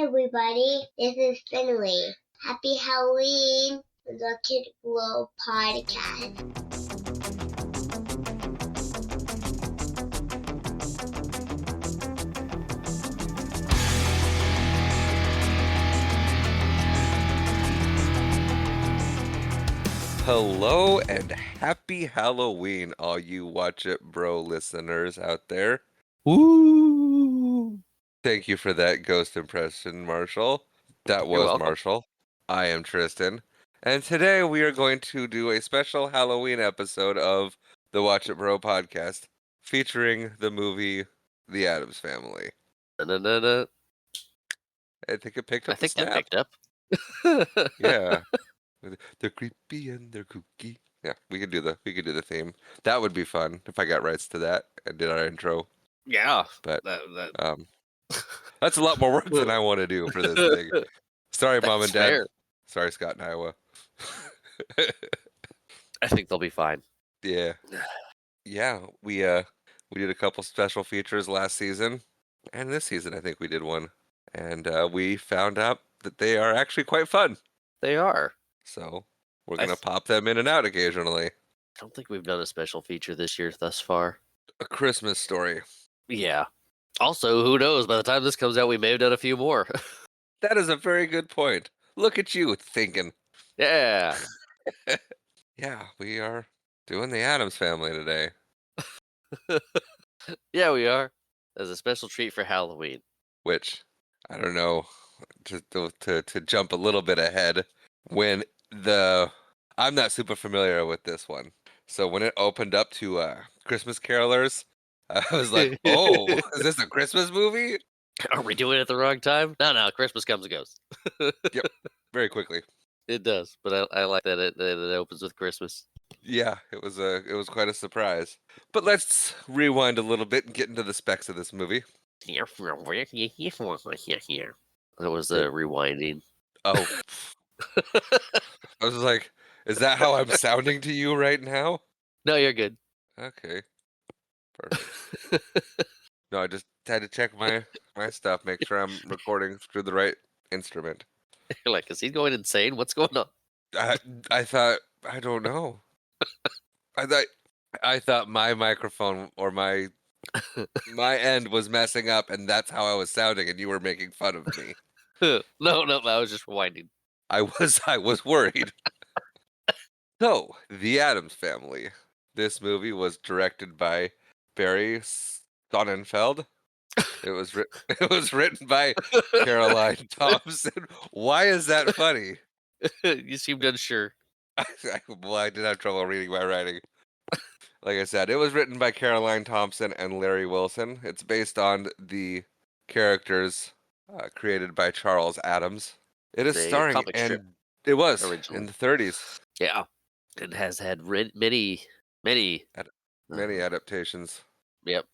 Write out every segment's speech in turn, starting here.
everybody, this is Finley. Happy Halloween, the Kid Glow Podcast. Hello and happy Halloween, all you Watch It Bro listeners out there. Woo! Thank you for that ghost impression, Marshall. That You're was welcome. Marshall. I am Tristan. And today we are going to do a special Halloween episode of the Watch It Bro podcast featuring the movie The Addams Family. Da-da-da-da. I think it picked I up the think that snap. picked up. Yeah. They're creepy and they're kooky. Yeah, we could do the theme. That would be fun if I got rights to that and did our intro. Yeah. But That that's a lot more work than I want to do for this thing. Sorry, Mom That's and Dad. fair. Sorry, Scott in Iowa. I think they'll be fine. Yeah. Yeah, we did a couple special features last season, and this season I think we did one. And we found out that they are actually quite fun. They are. So we're gonna pop them in and out occasionally. I don't think we've done a special feature this year thus far. A Christmas Story. Yeah. Also, who knows? By the time this comes out, we may have done a few more. That is a very good point. Look at you thinking. Yeah. Yeah, we are doing the Addams Family today. Yeah, we are. As a special treat for Halloween. Which, I don't know, to jump a little bit ahead, when I'm not super familiar with this one. So when it opened up to Christmas Carolers, I was like, oh, is this a Christmas movie? Are we doing it at the wrong time? No, Christmas comes and goes. Yep, very quickly. It does, but I like that it opens with Christmas. Yeah, it was quite a surprise. But let's rewind a little bit and get into the specs of this movie. That was the rewinding. Oh, I was like, is that how I'm sounding to you right now? No, you're good. Okay, perfect. No, I just had to check my stuff, make sure I'm recording through the right instrument. You're like, is he going insane? What's going on? I thought, I don't know. I thought my microphone or my end was messing up, and that's how I was sounding, and you were making fun of me. No, I was just rewinding. I was worried. So, The Addams Family. This movie was directed by Barry Sonnenfeld. It was written by Caroline Thompson. Why is that funny? You seemed unsure. Well, I did have trouble reading my writing. Like I said, it was written by Caroline Thompson and Larry Wilson. It's based on the characters created by Charles Addams. It is The starring, comic strip and it was originally. in the 30s. Yeah, it has had many Adaptations. Yep.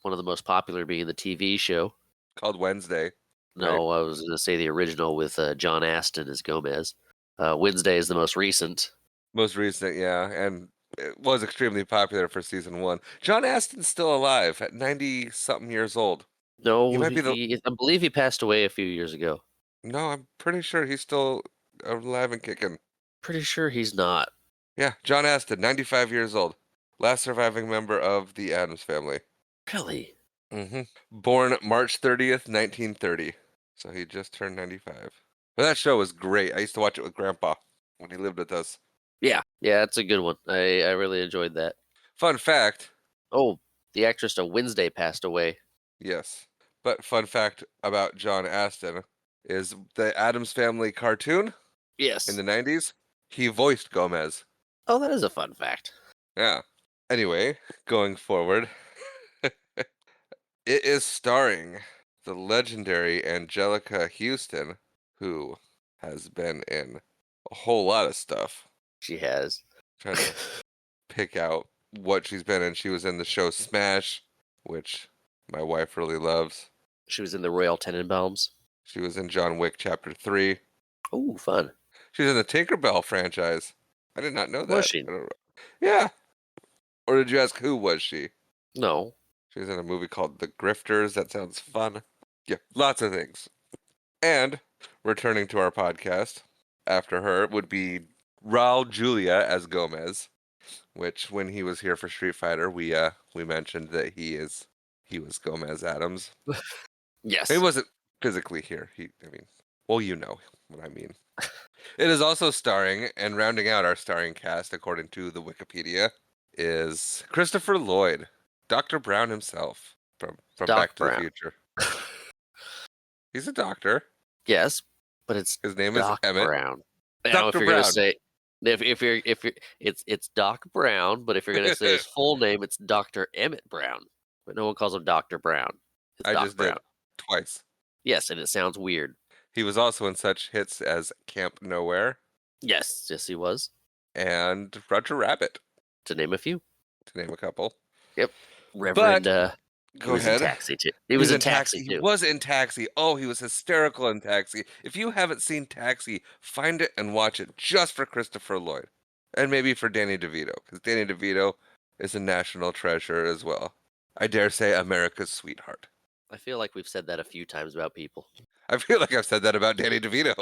One of the most popular being the TV show. Called Wednesday. No, I was going to say the original with John Astin as Gomez. Wednesday is the most recent. Most recent, yeah, and it was extremely popular for season 1. John Astin's still alive at 90-something years old. No, He might be I believe he passed away a few years ago. No, I'm pretty sure he's still alive and kicking. Pretty sure he's not. Yeah, John Astin, 95 years old. Last surviving member of the Addams Family. Really? Mm-hmm. Born March 30th, 1930. So he just turned 95. But that show was great. I used to watch it with Grandpa when he lived with us. Yeah, it's a good one. I really enjoyed that. Fun fact. Oh, the actress of Wednesday passed away. Yes. But fun fact about John Astin is the Addams Family cartoon. Yes. In the 90s, he voiced Gomez. Oh, that is a fun fact. Yeah. Anyway, going forward, it is starring the legendary Angelica Houston, who has been in a whole lot of stuff. She has. Trying to pick out what she's been in. She was in the show Smash, which my wife really loves. She was in the Royal Tenenbaums. She was in John Wick Chapter 3. Oh, fun. She's in the Tinkerbell franchise. I did not know that. Was she? Yeah. Or did you ask who was she? No. She was in a movie called The Grifters. That sounds fun. Yeah, lots of things. And returning to our podcast after her would be Raul Julia as Gomez, which when he was here for Street Fighter, we mentioned that he was Gomez Addams. He Yes. wasn't physically here. Well, you know what I mean. It is also starring and rounding out our starring cast, according to the Wikipedia, is Christopher Lloyd, Dr. Brown himself from Doc Back to the Brown. Future. He's a doctor. Yes, but it's His name is Doc Emmett. Brown. Now, if Dr. you're gonna Brown. say if you're it's Doc Brown, but if you're gonna say his full name, it's Dr. Emmett Brown. But no one calls him Dr. Brown. It's I Doc just Brown. did twice. Yes, and it sounds weird. He was also in such hits as Camp Nowhere Yes, yes, he was. and Roger Rabbit, To name a few. to name a couple. Yep. Reverend. He Go was ahead. in Taxi too. He was in Taxi He too. was in Taxi. Oh, he was hysterical in Taxi. If you haven't seen Taxi, find it and watch it just for Christopher Lloyd. And maybe for Danny DeVito, because Danny DeVito is a national treasure as well. I dare say America's sweetheart. I feel like we've said that a few times about people. I feel like I've said that about Danny DeVito.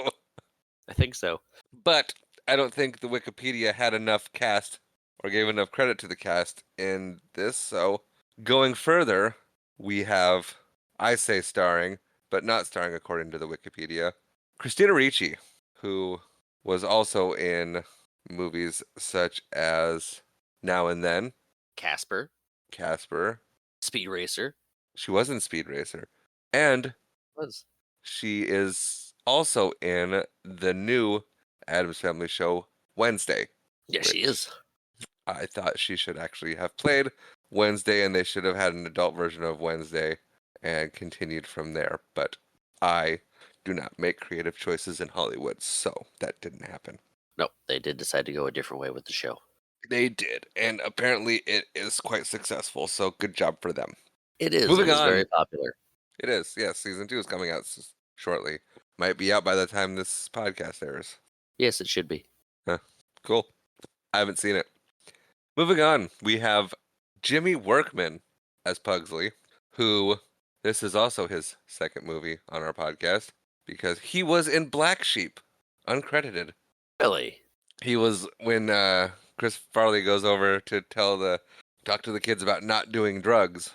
I think so. But I don't think the Wikipedia had enough cast or gave enough credit to the cast in this. So going further, we have, I say starring, but not starring according to the Wikipedia, Christina Ricci, who was also in movies such as Now and Then, Casper, Casper. Speed Racer. She was in Speed Racer. And Was. she is also in the new Addams Family show, Wednesday. Yeah, she which is. I thought she should actually have played Wednesday, and they should have had an adult version of Wednesday and continued from there. But I do not make creative choices in Hollywood, so that didn't happen. No, they did decide to go a different way with the show. They did, and apparently it is quite successful, so good job for them. It is. Moving It is on. very popular. It is, yes. Season 2 is coming out shortly. Might be out by the time this podcast airs. Yes, it should be. Cool. I haven't seen it. Moving on, we have Jimmy Workman as Pugsley, who this is also his second movie on our podcast because he was in Black Sheep, uncredited. Really? He was when Chris Farley goes over to talk to the kids about not doing drugs.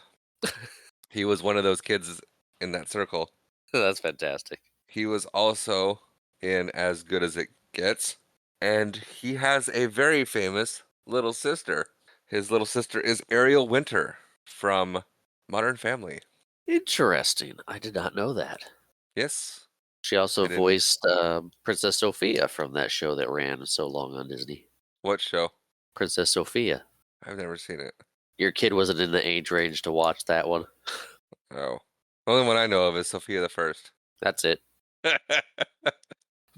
He was one of those kids in that circle. That's fantastic. He was also in As Good as It Gets, and he has a very famous little sister. His little sister is Ariel Winter from Modern Family. Interesting. I did not know that. Yes. She also I didn't- voiced Princess Sophia from that show that ran so long on Disney. What show? Princess Sophia. I've never seen it. Your kid wasn't in the age range to watch that one. Oh. The only one I know of is Sophia the First. That's it.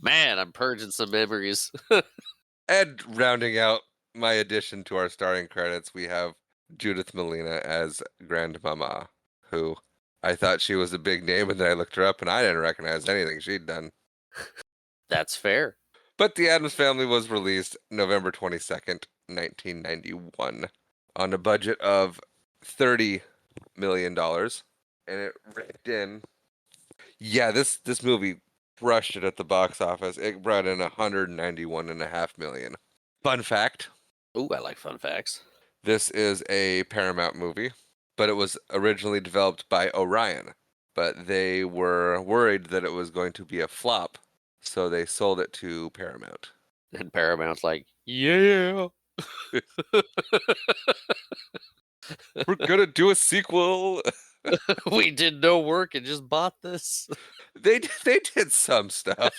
Man, I'm purging some memories. And rounding out my addition to our starring credits, we have Judith Malina as Grandmama, who I thought she was a big name, and then I looked her up and I didn't recognize anything she'd done. That's fair. But The Addams Family was released November 22nd, 1991, on a budget of $30 million. And it raked in. Yeah, this movie crushed it at the box office. It brought in $191.5 million. Fun fact, Ooh, I like fun facts. this is a Paramount movie, but it was originally developed by Orion. But they were worried that it was going to be a flop, so they sold it to Paramount. And Paramount's like, yeah. We're gonna do a sequel. We did no work and just bought this. They did some stuff,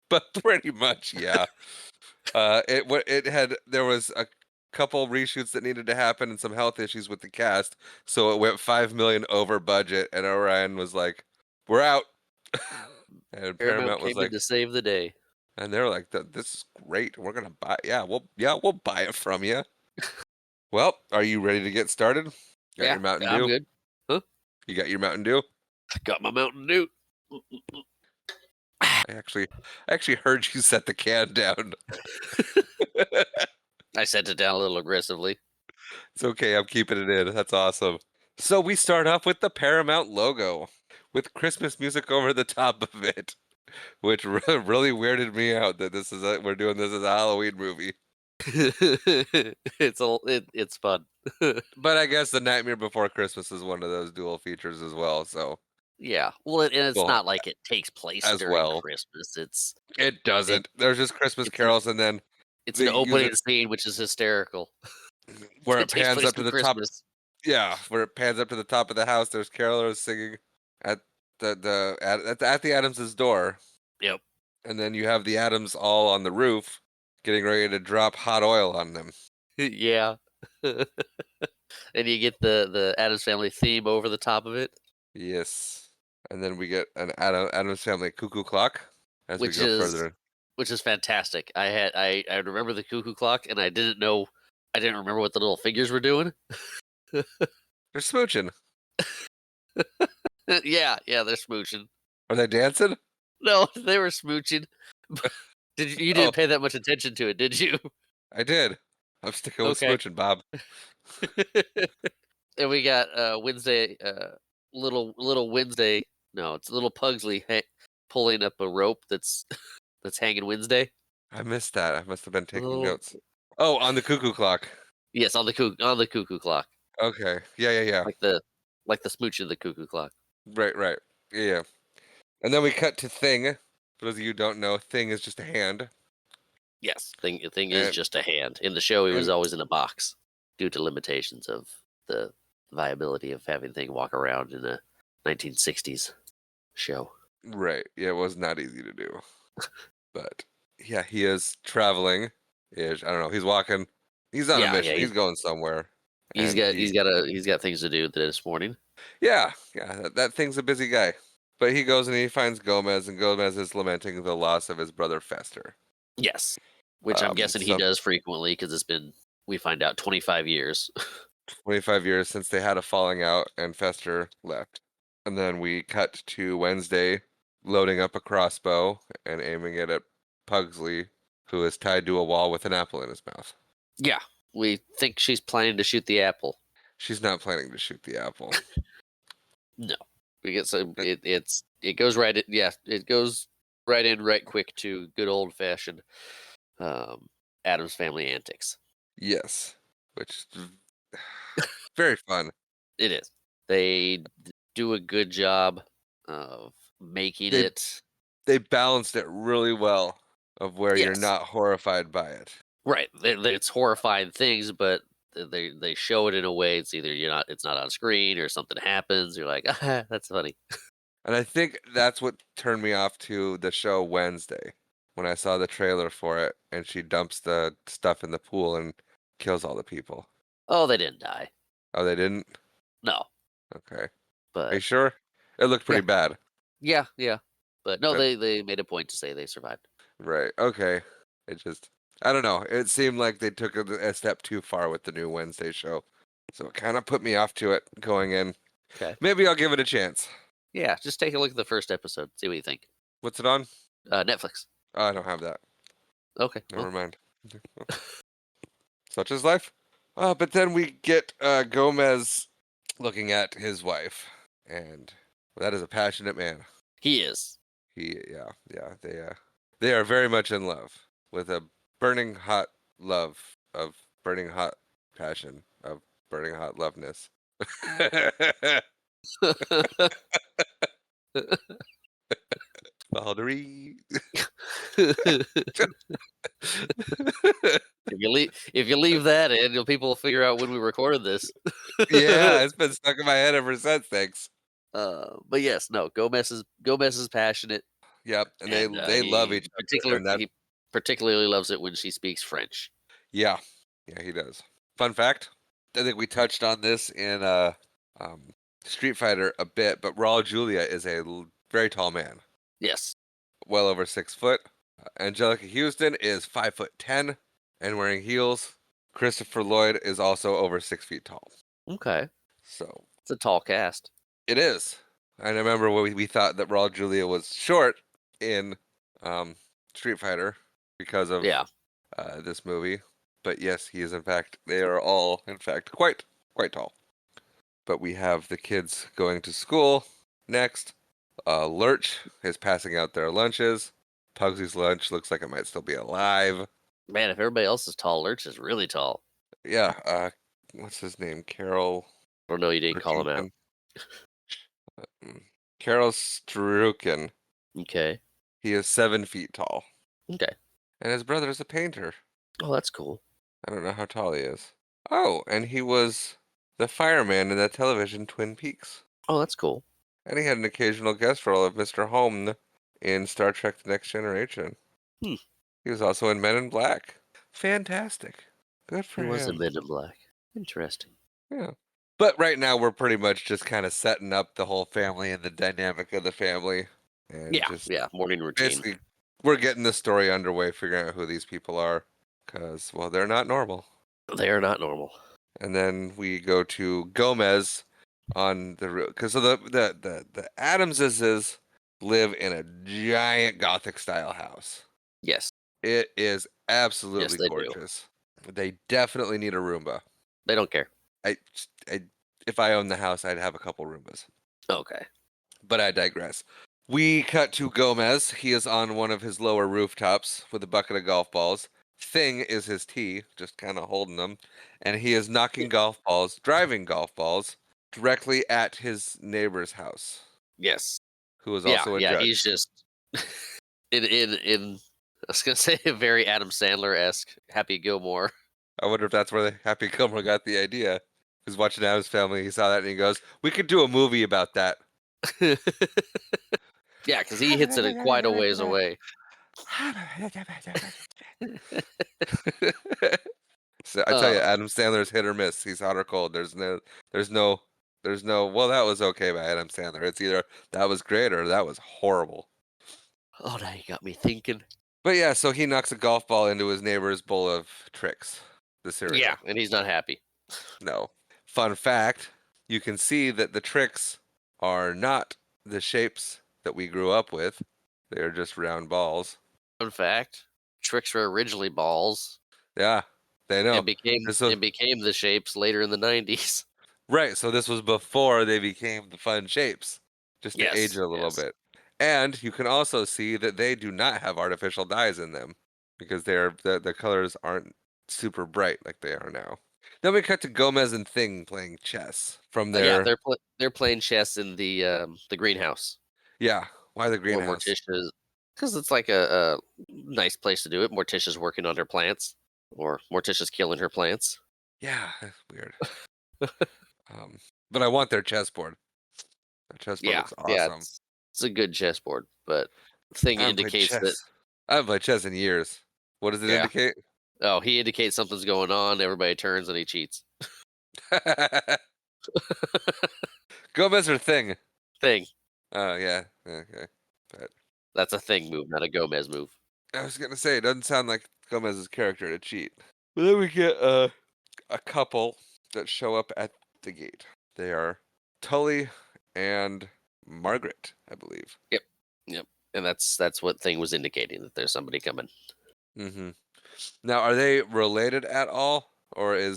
but pretty much, yeah. There was a couple reshoots that needed to happen and some health issues with the cast, so it went $5 million over budget, and Orion was like, "We're out," and Paramount was came in like, to save the day. and they're like, "This is great. We're gonna buy. We'll buy it from you." Well, are you ready to get started? Got your Mountain Dew? I'm good. You got your Mountain Dew? Got my Mountain Dew. I actually heard you set the can down. I set it down a little aggressively. It's okay. I'm keeping it in. That's awesome. So we start off with the Paramount logo. with Christmas music over the top of it, which really weirded me out that we're doing this as a Halloween movie. It's fun. But I guess The Nightmare Before Christmas is one of those dual features as well, so Yeah. Well, and it's well, not like it takes place as during well. Christmas. It It, doesn't. There's just Christmas it's an carols, and then it's they an use opening it scene which is hysterical. where It it takes pans place up to through the top. Christmas. Yeah, where it pans up to the top of the house. There's carolers singing at at the Adams's door, Yep. and then you have the Adams all on the roof, getting ready to drop hot oil on them. Yeah. And you get the Addams Family theme over the top of it, Yes, and then we get an Adams Family cuckoo clock as we which go is further. which is fantastic. I remember the cuckoo clock, and I didn't remember what the little figures were doing. They're smooching. Yeah, they're smooching. Are they dancing? No, they were smooching. You Oh, didn't pay that much attention to it, did you? I did. I'm sticking with Okay. smooching, Bob. And we got Wednesday, little Wednesday. No, it's little Pugsley pulling up a rope that's hanging Wednesday. I missed that. I must have been taking Little, notes. Oh, on the cuckoo clock. yes, on the cuckoo clock, Okay. Yeah. like the smooch of the cuckoo clock. Right. Yeah. And then we cut to Thing. For those of you who don't know, Thing is just a hand. Yes, thing is And, just a hand. In the show, he was and always in a box due to limitations of the viability of having Thing walk around in a 1960s show. right. Yeah, it was not easy to do. But yeah, he is traveling. Ish. I don't know. He's walking. He's on a Yeah, mission. He's going somewhere. he's And got things to do this morning. yeah. That Thing's a busy guy. But he goes and he finds Gomez, and Gomez is lamenting the loss of his brother Fester. Yes, which I'm guessing he So does frequently because it's been, we find out, 25 years. 25 years since they had a falling out and Fester left. And then we cut to Wednesday loading up a crossbow and aiming it at Pugsley, who is tied to a wall with an apple in his mouth. Yeah, we think she's planning to shoot the apple. She's not planning to shoot the apple. No, because it goes right in. Yeah, it goes right in right quick to good old fashioned Addams Family antics. Yes, which is very fun. It is. They do a good job of making They- it They balanced it really well of where you're Yes. not horrified by it. right. It's horrifying things, but they show it in a way it's either it's not on screen or something happens. You're like, ah, that's funny. And I think that's what turned me off to the show Wednesday when I saw the trailer for it and she dumps the stuff in the pool and kills all the people. Oh, they didn't die. Oh, they didn't? No, Okay. Are you but sure? It looked pretty bad. yeah. But no, But- they made a point to say they survived. Right. Okay. I don't know. It seemed like they took a step too far with the new Wednesday show. So it kind of put me off to it going in. Okay. Maybe I'll give it a chance. Yeah, just take a look at the first episode. See what you think. What's it on? Netflix. Oh, I don't have that. Okay. Never mind. Such is life. But then we get Gomez looking at his wife, and that is a passionate man. He is. They are very much in love with a burning hot love of burning hot passion of burning hot loveness. Baldery. If you leave that in, people will figure out when we recorded this. Yeah, it's been stuck in my head ever since. Thanks. But yes, no. Gomez is passionate. Yep, and And, they love each other. And that, He particularly loves it when she speaks French. yeah, he does. Fun fact: I think we touched on this in Street Fighter a bit, but Raul Julia is a very tall man, Yes. well over 6 foot. Angelica Houston is 5'10" and wearing heels. Christopher Lloyd is also over 6 feet tall. Okay. So It's a tall cast. it is. And I remember when we thought that Raul Julia was short in Street Fighter because of this movie. But yes, he is in fact. They are all in fact quite tall. But we have the kids going to school next, Lurch is passing out their lunches. Pugsy's lunch looks like it might still be alive. Man, if everybody else is tall, Lurch is really tall. Yeah, what's his name? Carol Or no, you didn't call him out. Carol Strukin. Okay. He is 7 feet tall. Okay. And his brother is a painter. Oh, that's cool. I don't know how tall he is. Oh, and he was the fireman in that television Twin Peaks. Oh, that's cool. And he had an occasional guest role of Mr. Holm in Star Trek The Next Generation. Hmm. He was also in Men in Black. Fantastic. Good for He him. was in Men in Black. Interesting. Yeah. But right now we're pretty much just kind of setting up the whole family and the dynamic of the family. And Yeah, morning routine. basically we're getting the story underway, figuring out who these people are. Because, well, they're not normal. They are not normal. And then we go to Gomez on the road. Because so the Adamses live in a giant Gothic style house. Yes. It is absolutely Yes, they do. gorgeous. They definitely need a Roomba. They don't care. I, if I owned the house, I'd have a couple Roombas. Okay. But I digress. We cut to Gomez. He is on one of his lower rooftops with a bucket of golf balls. Thing is his tee, just kind of holding them. And he is knocking golf balls, driving golf balls, directly at his neighbor's house, Yes. who is also a yeah. judge. He's just in. I was gonna say a very Adam Sandler-esque Happy Gilmore. I wonder if that's where the Happy Gilmore got the idea. He was watching Addams Family. He saw that and he goes, "We could do a movie about that." Yeah, because he hits it quite a ways away. So I tell you, Adam Sandler's hit or miss. He's hot or cold. There's no. Well, that was okay by Adam Sandler. It's either that was great or that was horrible. Oh, now you got me thinking. But yeah, so he knocks a golf ball into his neighbor's bowl of Trix, the cereal. Yeah, and he's not happy. No. Fun fact: you can see that the Trix are not the shapes that we grew up with. They are just round balls. Fun fact: Tricks were originally balls. Yeah, they know. It became the shapes later in the 90s. Right, so this was before they became the fun shapes, just to age it a little bit. And you can also see that they do not have artificial dyes in them because the colors aren't super bright like they are now. Then we cut to Gomez and Thing playing chess from their. Yeah, they're playing chess in the greenhouse. Yeah, why the greenhouse? Because it's like a nice place to do it. Morticia's working on her plants, or Morticia's killing her plants. Yeah, that's weird. But I want their chessboard. Their chessboard looks awesome. Yeah, it's a good chessboard, but Thing indicates that I haven't played chess in years. What does it indicate? Oh, he indicates something's going on. Everybody turns and he cheats. Gomez or Thing? Thing. Oh yeah, okay. But that's a Thing move, not a Gomez move. I was gonna say it doesn't sound like Gomez's character to cheat. But then we get a couple that show up at the gate. They are Tully and Margaret, I believe. Yep. And that's what Thing was indicating, that there's somebody coming. Mm-hmm. Now, are they related at all, or I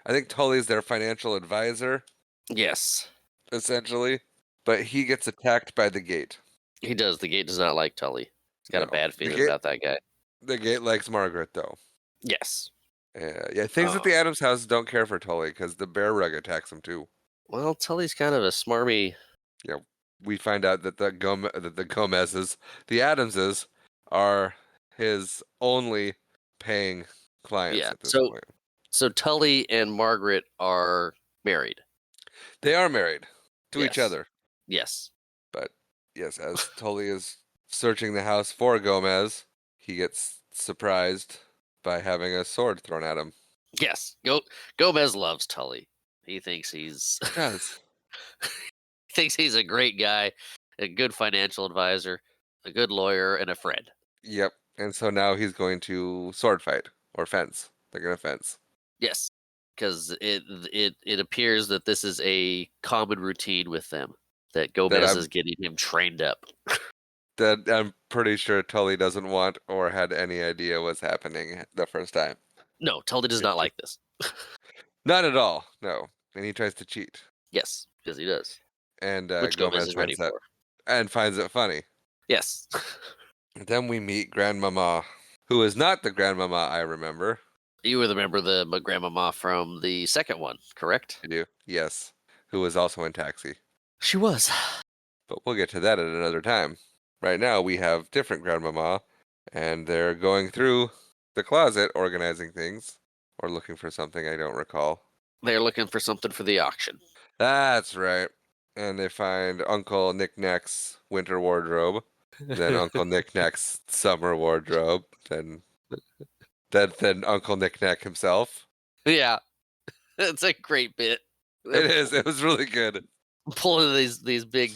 think Tully's their financial advisor? Yes, essentially. But he gets attacked by the gate. He does. The gate does not like Tully. He's got a bad feeling about that guy. The gate likes Margaret, though. Yes. Yeah. Things at the Addams house don't care for Tully because the bear rug attacks him too. Well, Tully's kind of a smarmy. Yeah, we find out that the Gomez's, the Adamses, are his only paying clients at this point. So Tully and Margaret are married. They are married to each other. Yes. But yes, as Tully is searching the house for Gomez, he gets surprised by having a sword thrown at him. Yes. Gomez loves Tully. He thinks he's thinks he's a great guy, a good financial advisor, a good lawyer, and a friend. Yep. And so now he's going to sword fight or fence. They're going to fence. Yes. Because it appears that this is a common routine with them, that Gomez is getting him trained up. That I'm pretty sure Tully doesn't want or had any idea was happening the first time. No, Tully does not like this. Not at all, no. And he tries to cheat. Yes, because he does. And Which Gomez is ready for. and finds it funny. Yes. And then we meet Grandmama, who is not the Grandmama I remember. You remember the grandmama from the second one, correct? I do. Yes. Who was also in Taxi. She was. But we'll get to that at another time. Right now, we have different Grandmama, and they're going through the closet, organizing things, or looking for something I don't recall. They're looking for something for the auction. That's right. And they find Uncle Knick-Knack's winter wardrobe, then Uncle Knick-Knack's summer wardrobe, then Uncle Knick-Knack himself. Yeah, it's a great bit. It is. It was really good. Pulling these big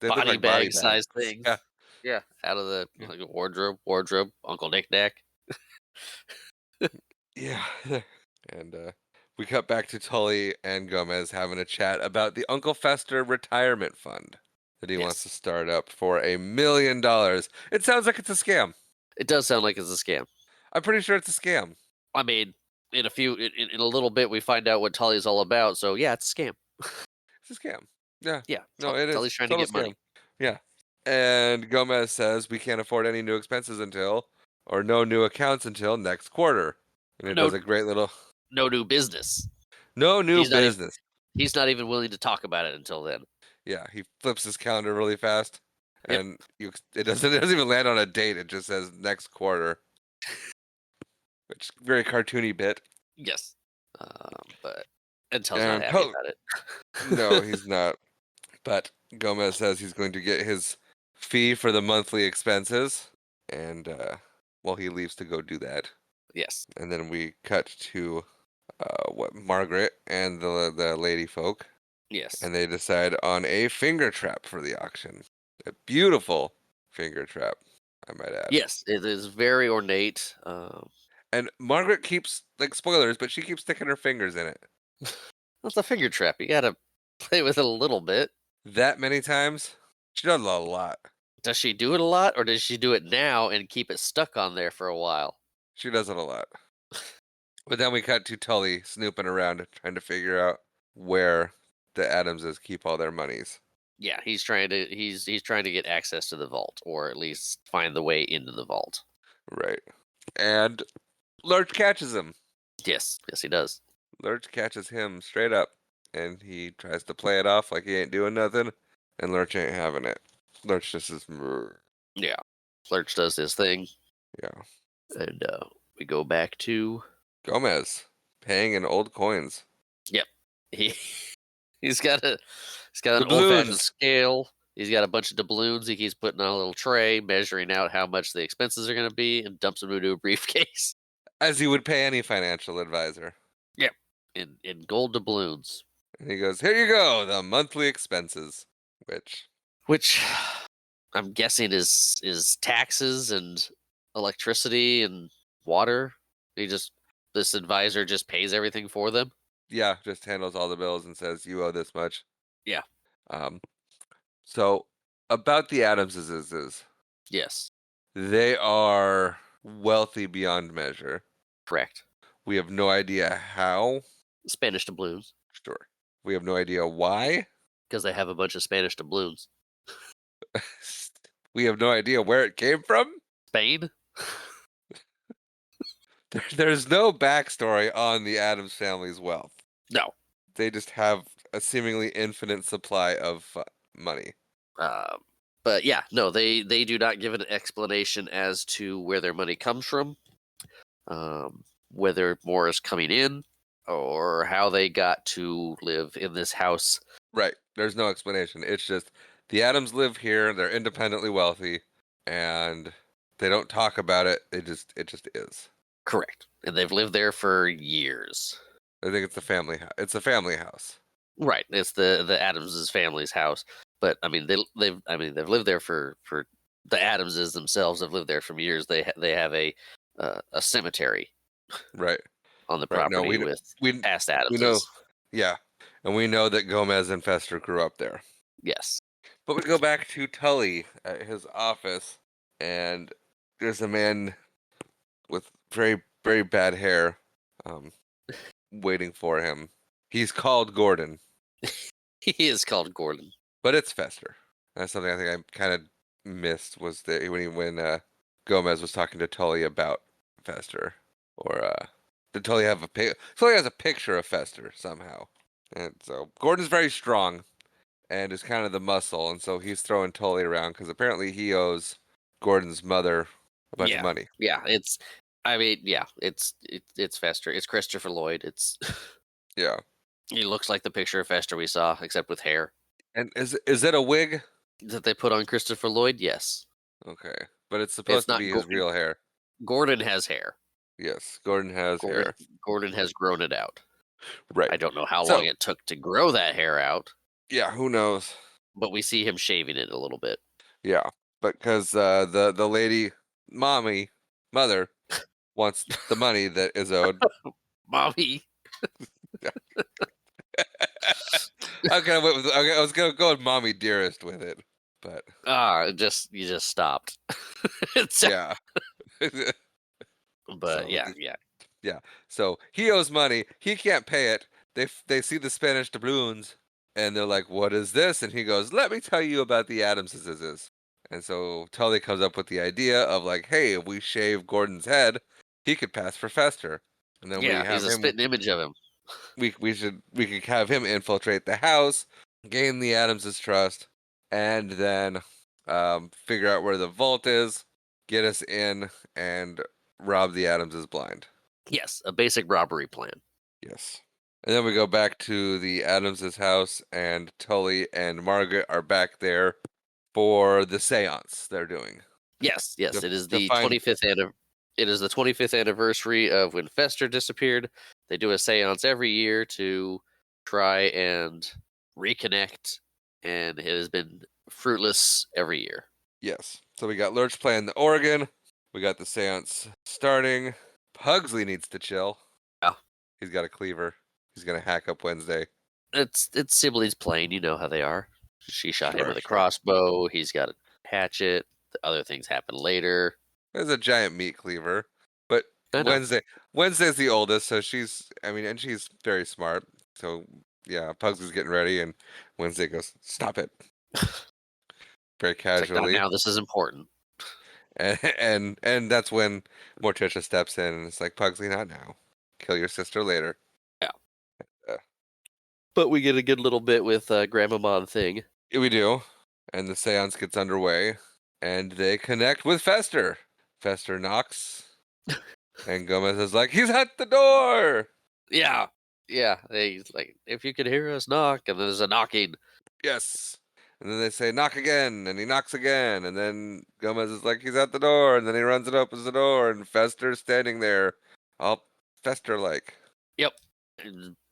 They look body like bag size things. Yeah. Yeah, out of the Yeah. like, wardrobe, Uncle Knick-Knack. Yeah. And we cut back to Tully and Gomez having a chat about the Uncle Fester retirement fund that he wants to Yes. start up for $1 million. It sounds like it's a scam. It does sound like it's a scam. I'm pretty sure it's a scam. I mean, in a little bit, we find out what Tully's all about. So yeah, it's a scam. It's a scam. Yeah. Yeah, No, it is. Tully's trying to Total get money. scam. Yeah. And Gomez says we can't afford any new expenses or no new accounts until next quarter. And it No- does a great little, No new business. no new He's not even- business. He's not even willing to talk about it until then. Yeah, he flips his calendar really fast, Yep. and it doesn't even land on a date. It just says next quarter, which very cartoony bit. Yes, but Intel's And not happy about it. No, he's not. But Gomez says he's going to get his fee for the monthly expenses, and well, he leaves to go do that. Yes. And then we cut to Margaret and the lady folk, Yes. and they decide on a finger trap for the auction. A beautiful finger trap, I might add. Yes, it is very ornate. And Margaret keeps, like, spoilers, but she keeps sticking her fingers in it. That's a finger trap. You gotta play with it a little bit. That many times? She does it a lot. Does she do it a lot, or does she do it now and keep it stuck on there for a while? She does it a lot. But then we cut to Tully snooping around trying to figure out where the Addamses keep all their monies. Yeah, he's trying to get access to the vault, or at least find the way into the vault. Right. And Lurch catches him. Yes, he does. Lurch catches him straight up, and he tries to play it off like he ain't doing nothing, and Lurch ain't having it. Lurch just is, Yeah, Lurch does his thing, yeah. and we go back to Gomez paying in old coins. he. He's got an Doubloons. old-fashioned scale. He's got a bunch of doubloons he keeps putting on a little tray, measuring out how much the expenses are going to be, and dumps them into a briefcase. As you would pay any financial advisor. In gold doubloons. And he goes, "Here you go, the monthly expenses." Which I'm guessing is taxes and electricity and water. This advisor just pays everything for them. Yeah, just handles all the bills and says, "You owe this much." Yeah. So about the Addamses is Yes, they are wealthy beyond measure. correct. We have no idea how. Spanish doubloons, Sure. We have no idea why. because they have a bunch of Spanish doubloons. We have no idea where it came from. Spain? There's no backstory on the Addams family's wealth. No. They just have a seemingly infinite supply of money. But yeah, no, they do not give an explanation as to where their money comes from, whether more is coming in, or how they got to live in this house. Right. There's no explanation. It's just the Addams live here. They're independently wealthy, and they don't talk about it. It just is. Correct. And they've lived there for years. I think it's the family. It's a family house. Right. It's the Addamses family's house. But I mean, they've lived there for the Addamses themselves have lived there for years. They have a cemetery Right. on the Right. property No, with we past Addamses. we know. Yeah, and we know that Gomez and Fester grew up there. Yes. But we go back to Tully at his office, and there's a man with very, very bad hair waiting for him. He's called Gordon, He is called Gordon. but it's Fester. That's something I think I kind of missed was that when Gomez was talking to Tully about Fester, or did Tully have Tully has a picture of Fester somehow, and so Gordon's very strong and is kind of the muscle, and so he's throwing Tully around because apparently he owes Gordon's mother a bunch of Yeah, money. yeah. It's Fester. It's Christopher Lloyd. It's Yeah, he looks like the picture of Fester we saw, except with hair and is it a wig? that they put on Christopher Lloyd. Yes, Okay, but it's it's supposed to not be his Gordon. real hair. Gordon has hair. Yes, Gordon has Gordon hair. Gordon has grown it out. Right. I don't know how long So it took to grow that hair out, yeah, who knows? but we see him shaving it a little bit. Yeah, but because the lady, mother, wants the money that is owed. Mommy. I was gonna go with mommy dearest with it, but You just stopped. It's- yeah. but So yeah, yeah. yeah, so he owes money. He can't pay it. They see the Spanish doubloons, and they're like, "What is this?" And he goes, "Let me tell you about the Adamses." And so Tully comes up with the idea of like, "Hey, if we shave Gordon's head, he could pass for Fester." And then we Yeah, he's have a him. spitting image of him. We could have him infiltrate the house, gain the Adamses' trust, and then figure out where the vault is, get us in, and rob the Adamses blind. Yes, a basic robbery plan. Yes. And then we go back to the Adamses' house, and Tully and Margaret are back there for the seance they're doing. Yes, yes. To, It is to the find 25th anniversary of when Fester disappeared. They do a séance every year to try and reconnect, and it has been fruitless every year. yes. So we got Lurch playing the organ. We got the seance starting. Pugsley needs to chill. Yeah. He's got a cleaver. He's gonna hack up Wednesday. It's siblings playing, you know how they are. She shot him Sure, with a sure. crossbow, he's got a hatchet, the other things happen later. There's a giant meat cleaver. But I know. Wednesday's the oldest, so and she's very smart. So yeah, Pugsley's getting ready, and Wednesday goes, "Stop it," very It's like, not casually. now, this is important. And that's when Morticia steps in and it's like, Pugsley, not now. Kill your sister later. Yeah. Uh, But we get a good little bit with Grandmama Thing. we do. And the seance gets underway. And they connect with Fester. Fester knocks. And Gomez is like, he's at the door. Yeah. Yeah. He's like, if you could hear us knock, and there's a knocking. Yes. And then they say, knock again. And he knocks again. And then Gomez is like, he's at the door. And then he runs and opens the door. And Fester's standing there, all Fester like. Yep.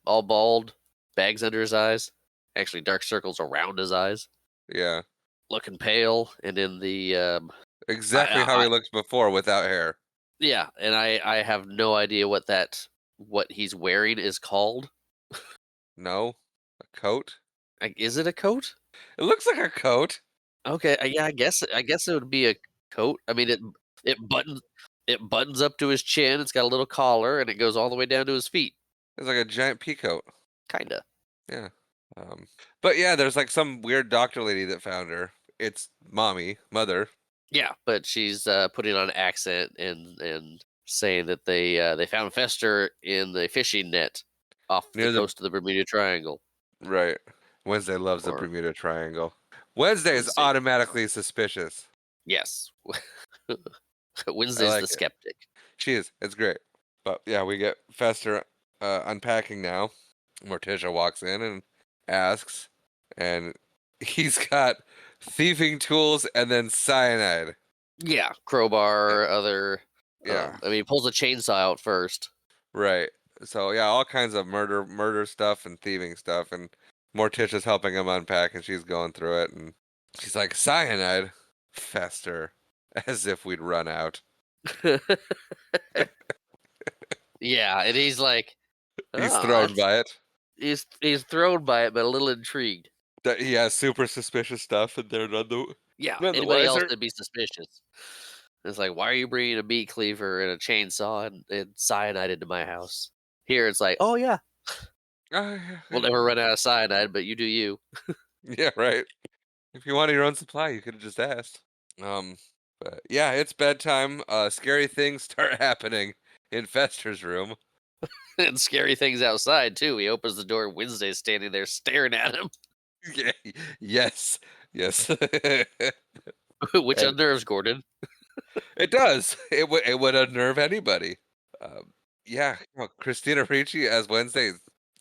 All bald, bags under his eyes. Actually, dark circles around his eyes. Yeah. Looking pale, and in the Exactly how he looked before without hair. yeah, and I have no idea what he's wearing is called. No? A coat? Is it a coat? It looks like a coat. Okay, yeah, I guess it would be a coat. I mean, it buttons up to his chin. It's got a little collar, and it goes all the way down to his feet. It's like a giant pea coat. Kinda. Yeah. But yeah, there's like some weird doctor lady that found her. It's mother. Yeah, but she's putting on an accent and saying that they found Fester in the fishing net off the Near the coast of the Bermuda Triangle. right. Wednesday loves the Or Bermuda Triangle. Wednesday is Wednesday. automatically suspicious. Yes. I Wednesday's like the it. skeptic. She is. It's great. But yeah, we get Fester unpacking now. Morticia walks in and asks, and he's got thieving tools and then cyanide. Yeah, crowbar, other. Yeah. I mean, he pulls a chainsaw out first. Right. So yeah, all kinds of murder stuff and thieving stuff, and Morticia's helping him unpack, and she's going through it, and she's like, cyanide, Fester, as if we'd run out. Yeah, and he's like, He's "Oh, thrown by it. he's thrown by it, but a little intrigued." That he has super suspicious stuff, and they're Yeah, none the anybody else wiser. would be suspicious. It's like, why are you bringing a meat cleaver and a chainsaw and cyanide into my house? Here, it's like, oh yeah, Oh, yeah, we'll never run out of cyanide, but you do you. yeah, right. If you wanted your own supply, you could have just asked. But yeah, it's bedtime. Scary things start happening in Fester's room. And scary things outside too. He opens the door. Wednesday's standing there staring at him, Yeah, yes, yes. which And unnerves Gordon. it does. It would unnerve anybody. Um, yeah, Christina Ricci as Wednesday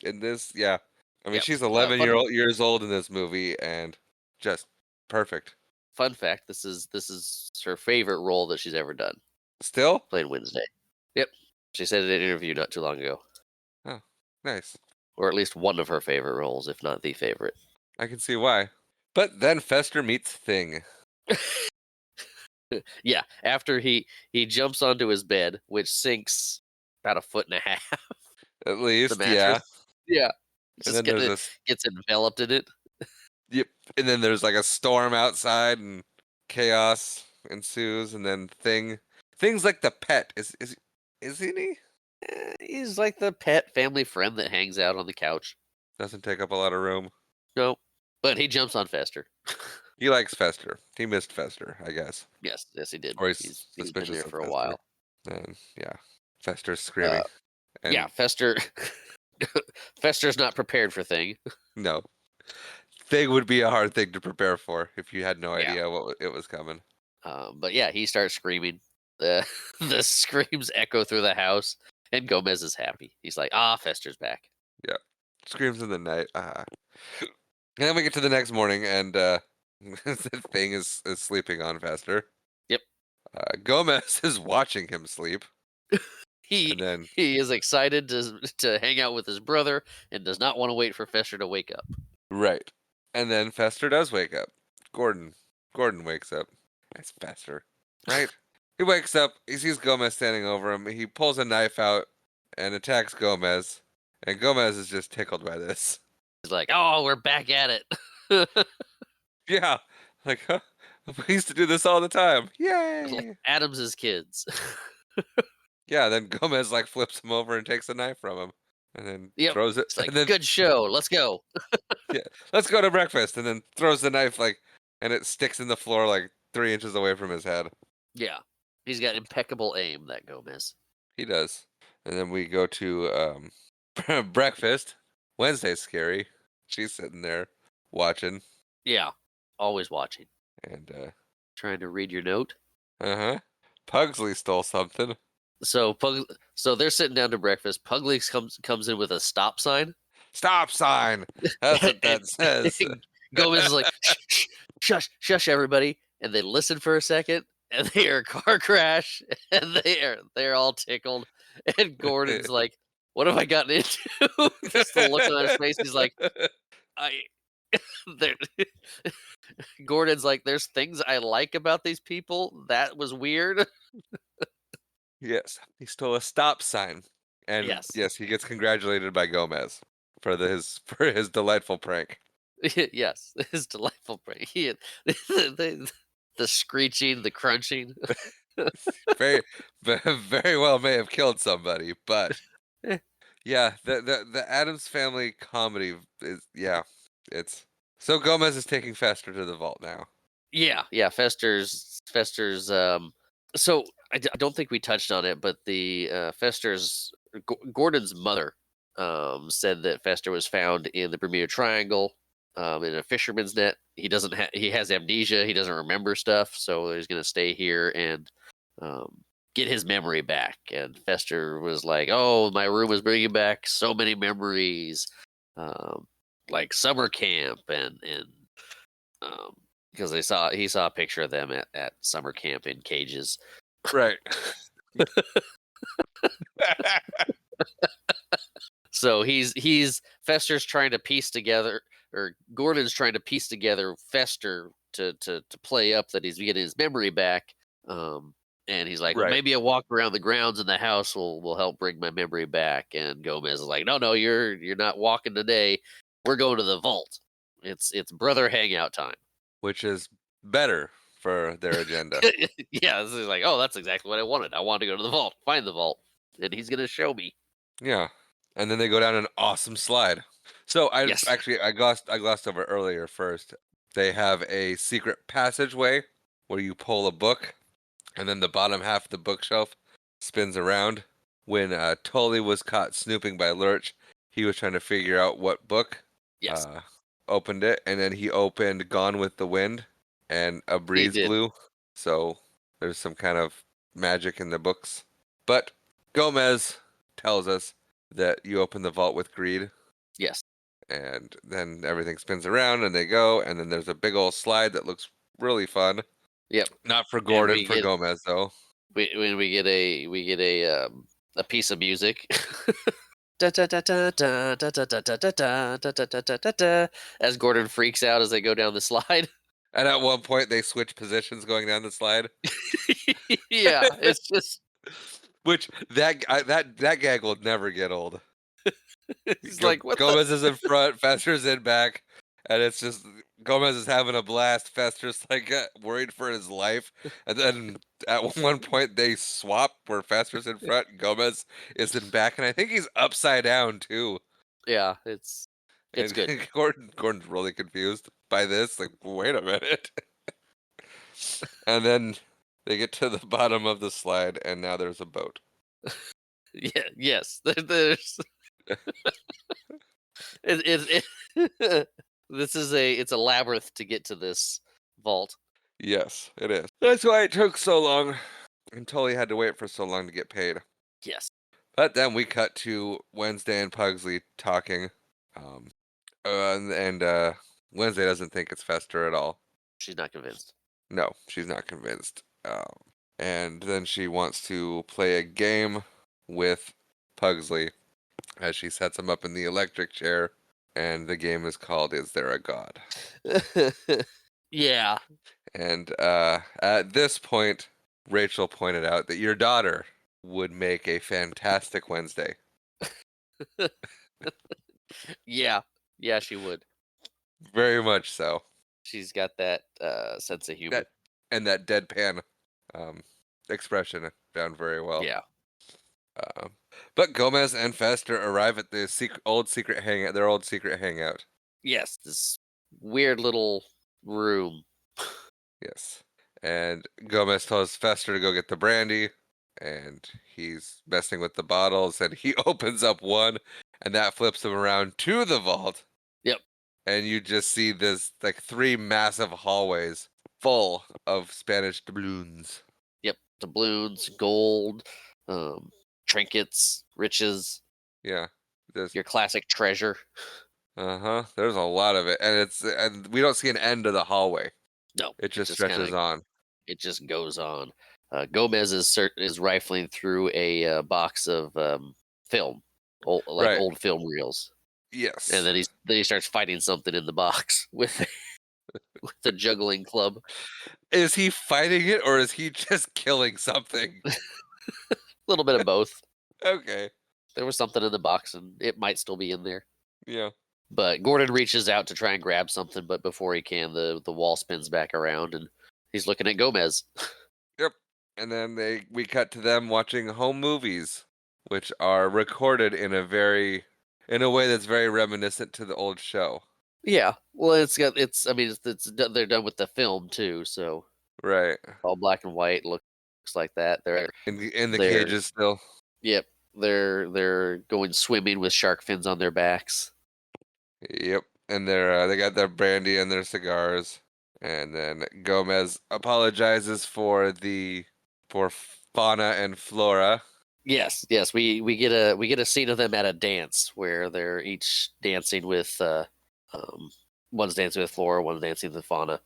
in this. Yeah, I mean Yep. she's 11 Fun years old in this movie and just perfect. fun fact: this is her favorite role that she's ever done. Still? Playing Wednesday. Yep. She said it in an interview not too long ago, Oh, nice. or at least one of her favorite roles, if not the favorite. I can see why. But then Fester meets Thing. Yeah. After he jumps onto his bed, which sinks about a foot and a half. At The least, mattress. Yeah. And Just then there's this. gets enveloped in it. Yep. And then there's like a storm outside, and chaos ensues. And then Thing's like the pet. Isn't he? He's like the pet family friend that hangs out on the couch. Doesn't take up a lot of room. No. But he jumps on Fester. He likes Fester. He missed Fester, I guess. Yes, he did. Or He's been suspicious there of for a Fester. while. And yeah, Fester's screaming. And Yeah, Fester. Fester's not prepared for Thing. no, Thing would be a hard thing to prepare for if you had no Yeah. idea what it was coming. But yeah, he starts screaming. The the screams echo through the house, and Gomez is happy. He's like, Fester's back. Screams in the night. And then we get to the next morning, and the Thing is sleeping on Fester. Yep. Gomez is watching him sleep, He and then he is excited to hang out with his brother and does not want to wait for Fester to wake up. right, and then Fester does wake up. Gordon wakes up. It's Fester, right? He wakes up. He sees Gomez standing over him. He pulls a knife out and attacks Gomez, and Gomez is just tickled by this. He's like, "Oh, we're back at it." Yeah, like huh? We used to do this all the time. Yay! Addams' kids. Yeah, then Gomez like flips him over and takes a knife from him, and then Yep. throws it. It's like, And then good show. Let's go. let's go to breakfast. And then throws the knife and it sticks in the floor like 3 inches away from his head. Yeah. He's got impeccable aim, that Gomez. He does. And then we go to breakfast. Wednesday's scary. She's sitting there watching, Yeah. Always watching. and Trying to read your note. Pugsley stole something. So they're sitting down to breakfast. Pugsley comes in with a stop sign. Stop sign. That's what that And says. Gomez is like, shh, shush, shush, everybody. And they listen for a second, and they hear a car crash, and they're all tickled. And Gordon's like, "What have I gotten into?" Just the look on his face. He's like, there. Gordon's like, "There's things I like about these people. That was weird." Yes, he stole a stop sign, and Yes. he gets congratulated by Gomez for his delightful prank. Yes, his delightful prank. The screeching, the crunching. Very, very well may have killed somebody, but yeah, the Addams Family comedy is it's so Gomez is taking Fester to the vault now. Yeah. Fester's. So I don't think we touched on it, but the Fester's Gordon's mother said that Fester was found in the Bermuda Triangle in a fisherman's net. He has amnesia. He doesn't remember stuff, so he's going to stay here and get his memory back. And Fester was like, "Oh, my room is bringing back so many memories, like summer camp and because he saw a picture of them at summer camp in cages." Right. So Fester's trying to piece together, or Gordon's trying to piece together Fester to play up that he's getting his memory back. And he's like, well, Right. maybe a walk around the grounds in the house will help bring my memory back. And Gomez is like, no, you're not walking today. We're going to the vault. It's brother hangout time. Which is better for their agenda. Yeah, he's like, oh, that's exactly what I wanted. I wanted to go to the vault, find the vault, and he's gonna show me. Yeah. And then they go down an awesome slide. So I Yes. actually I glossed over earlier first. they have a secret passageway where you pull a book, and then the bottom half of the bookshelf spins around. When Tully was caught snooping by Lurch, he was trying to figure out what book. Yes, Opened it, and then he opened Gone with the Wind, and a he breeze did. blew. So there's some kind of magic in the books. But Gomez tells us that you open the vault with greed, Yes. and then everything spins around, and they go, and then there's a big old slide that looks really fun. Yep. Not for And Gordon, for Gomez though. when we get a piece of music. Da, da, da, da, da, da, da, da, da, da, da, da, da, da, da, da, as Gordon freaks out as they go down the slide. And at one point, they switch positions going down the slide. Yeah, it's just Which that gag will never get old. it's like what Gomez is in front, Fester's in back, and it's just Gomez is having a blast. Fester's like worried for his life, and then at one point they swap where Fester's in front, and Gomez is in back, and I think he's upside down too. yeah, it's And good. Gordon's really confused by this. Like, wait a minute. And then they get to the bottom of the slide, and now there's a boat. Yeah, yes. There's this is it's a labyrinth to get to this vault. Yes, it is. That's why it took so long, and Tully had to wait for so long to get paid. Yes. But then we cut to Wednesday and Pugsley talking, and Wednesday doesn't think it's Fester at all. She's not convinced. No, she's not convinced. And then she wants to play a game with Pugsley as she sets him up in the electric chair, and the game is called "Is There a God?" Yeah. And at this point, Rachel pointed out that your daughter would make a fantastic Wednesday. Yeah. Yeah, she would. Very much so. She's got that sense of humor. That deadpan expression down very well. Yeah. But Gomez and Fester arrive at the old secret hangout. Yes, this weird little room. Yes. And Gomez tells Fester to go get the brandy, and he's messing with the bottles, and he opens up one, and that flips him around to the vault. Yep. And you just see this like 3 massive hallways full of Spanish doubloons. Yep. Doubloons, gold, trinkets, riches. Yeah. Your classic treasure. Uh-huh. There's a lot of it. And we don't see an end to the hallway. No. It just stretches on. It just goes on. Gomez is rifling through a box of film, old film reels. Yes. And then he starts fighting something in the box with a juggling club. Is he fighting it, or is he just killing something? A little bit of both. Okay. There was something in the box, and it might still be in there. Yeah. But Gordon reaches out to try and grab something, but before he can, the wall spins back around, and he's looking at Gomez. Yep. And then we cut to them watching home movies, which are recorded in a way that's very reminiscent to the old show. Yeah, well, they're done with the film too, so Right. all black and white looks like that. They're In the They're- cages still. Yep, they're going swimming with shark fins on their backs. Yep. And they got their brandy and their cigars. And then Gomez apologizes for fauna and flora. Yes, we get a scene of them at a dance where they're each dancing with one's dancing with Flora, one's dancing with Fauna.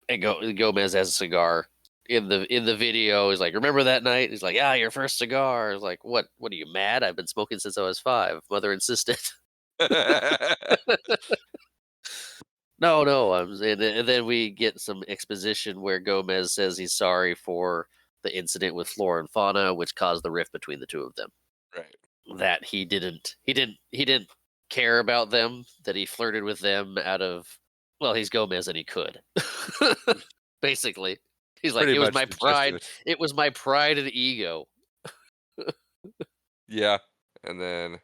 And Gomez has a cigar. In the video, he's like, "Remember that night?" He's like, "Yeah, your first cigar." He's like, "What? What are you mad? I've been smoking since I was 5. Mother insisted." No. And then we get some exposition where Gomez says he's sorry for the incident with Flora and Fauna, which caused the rift between the two of them. Right. That he didn't care about them. That he flirted with them out of, well, he's Gomez and he could. Basically, he's like, Pretty it was much my the gist of pride. it. It was my pride and ego. Yeah. And then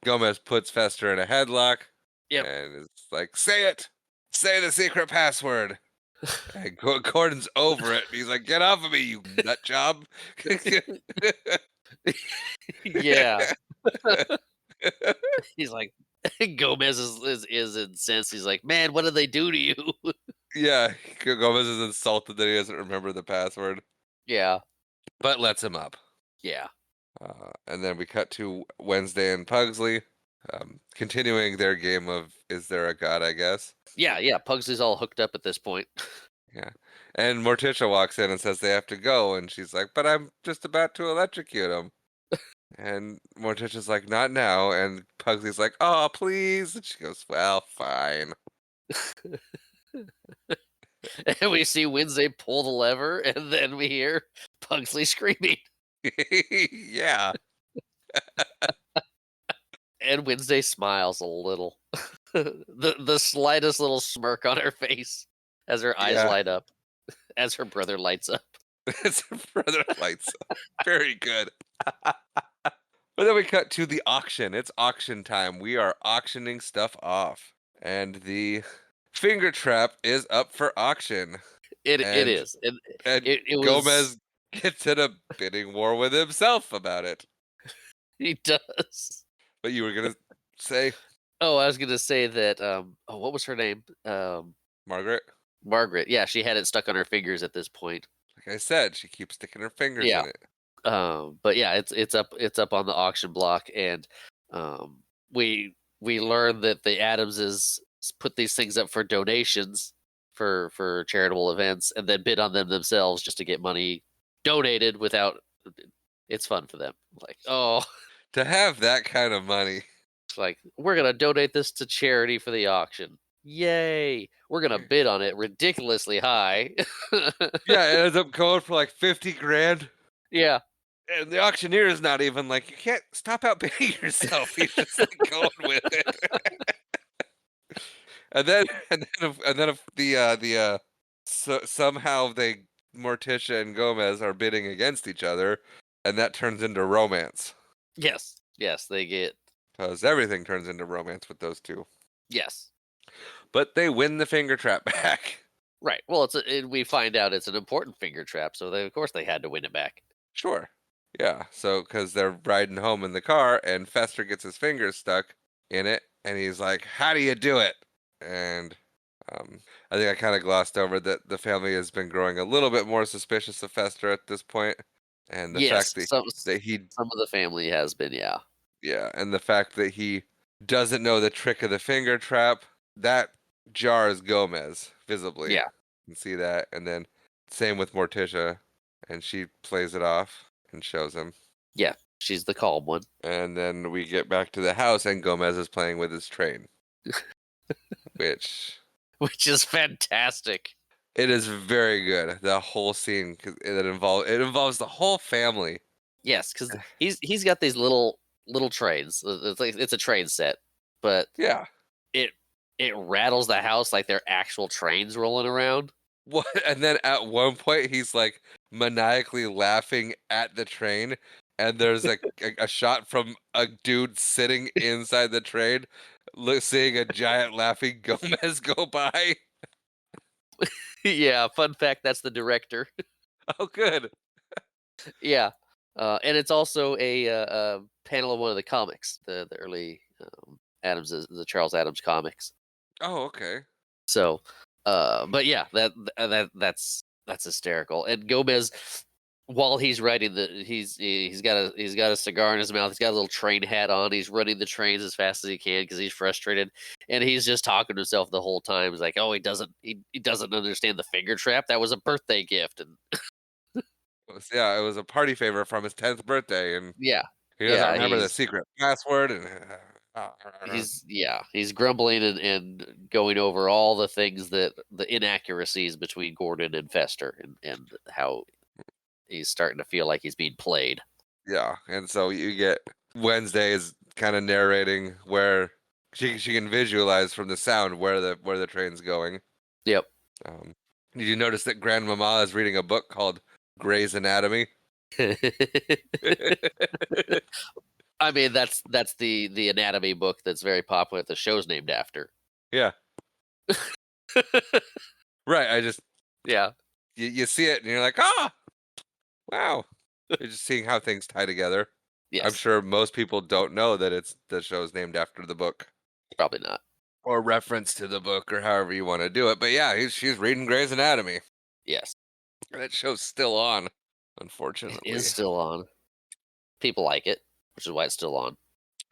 Gomez puts Fester in a headlock. Yep. And is like, say it. Say the secret password. And Gordon's over it. He's like, get off of me, you nut job. Yeah. He's like, Gomez is incensed. He's like, man, what did they do to you? Yeah, Gomez is insulted that he doesn't remember the password, Yeah. but lets him up. Yeah. And then we cut to Wednesday and Pugsley, continuing their game of Is There a God, I guess. Yeah. Pugsley's all hooked up at this point. Yeah. And Morticia walks in and says they have to go, and she's like, but I'm just about to electrocute him. And Morticia's like, not now. And Pugsley's like, oh, please. And she goes, well, fine. And we see Wednesday pull the lever, and then we hear Pugsley screaming. Yeah. And Wednesday smiles a little. the slightest little smirk on her face as her eyes Yeah. light up, as her brother lights up. It's her brother lights up. Very good. But then we cut to the auction. It's auction time. We are auctioning stuff off. And the finger trap is up for auction. It And- is. And It was. Gomez gets in a bidding war with himself about it. He does. But you were going to say, Oh, I was gonna say that. What was her name? Margaret? Margaret. Yeah, she had it stuck on her fingers at this point. Like I said, she keeps sticking her fingers Yeah. in it. But yeah, it's up on the auction block, and we learn that the Addamses put these things up for donations for charitable events, and then bid on them themselves just to get money donated without. It's fun for them. Like, oh, To have that kind of money. it's like, we're gonna donate this to charity for the auction. Yay! We're gonna bid on it ridiculously high. Yeah, it ends up going for like 50 grand. Yeah. And the auctioneer is not even like, you can't stop outbidding yourself. He's just like going with it. and then somehow Morticia and Gomez are bidding against each other, and that turns into romance. Yes, they get. Because everything turns into romance with those two. Yes. But they win the finger trap back. Right. Well, we find out it's an important finger trap, so of course they had to win it back. Sure. Yeah. So, because they're riding home in the car, and Fester gets his fingers stuck in it, and he's like, how do you do it? And I think I kind of glossed over that the family has been growing a little bit more suspicious of Fester at this point. And the fact that some of the family has been, yeah. Yeah, and the fact that he doesn't know the trick of the finger trap, that jars Gomez visibly. Yeah. You can see that. And then same with Morticia, and she plays it off and shows him. Yeah, she's the calm one. And then we get back to the house, and Gomez is playing with his train. Which is fantastic. It is very good. The whole scene, 'cause it involves the whole family. Yes, because he's got these little trains. It's a train set, but Yeah. it rattles the house like they're actual trains rolling around. What? And then at one point he's like maniacally laughing at the train, and there's a shot from a dude sitting inside the train, seeing a giant laughing Gomez go by. Yeah, fun fact, that's the director. Oh, good. Yeah, and it's also a panel of one of the comics, the early Adams, the Charles Addams comics. Oh, okay. So, but yeah, that's hysterical. And Gomez, while he's writing he's got a cigar in his mouth. He's got a little train hat on. He's running the trains as fast as he can because he's frustrated, and he's just talking to himself the whole time. He's like, "Oh, he doesn't understand the finger trap. That was a birthday gift." And Yeah, it was a party favor from his 10th birthday, and yeah, he doesn't remember the he's- secret password. And he's grumbling and going over all the things the inaccuracies between Gordon and Fester, and how he's starting to feel like he's being played. yeah, and so you get Wednesday is kind of narrating where she can visualize from the sound where the train's going. Yep. Did you notice that Grandmama is reading a book called Grey's Anatomy? I mean, that's the anatomy book that's very popular. The show's named after. Yeah. Right. I just Yeah. you see it and you're like, ah, wow. You're just seeing how things tie together. I'm Yes. sure most people don't know that the show's named after the book Probably not. or reference to the book or however you want to do it. But yeah, she's reading Grey's Anatomy. Yes. That show's still on, It unfortunately. is still on. People like it, which is why it's still on.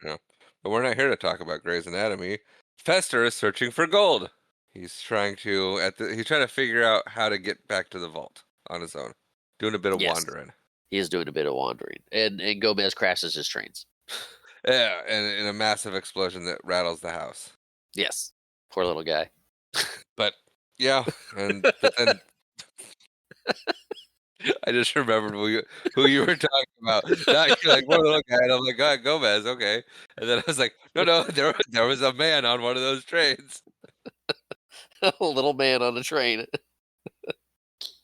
Yeah. But we're not here to talk about Grey's Anatomy. Fester is searching for gold. He's trying to figure out how to get back to the vault on his own. Doing a bit of Yes. wandering. He is doing a bit of wandering. And Gomez crashes his trains. Yeah, and in a massive explosion that rattles the house. Yes. Poor little guy. But yeah, but then I just remembered who you were talking about. Now you're like, poor little guy, and I'm like, God, Gomez, okay. And then I was like, no, there was a man on one of those trains. A little man on a train.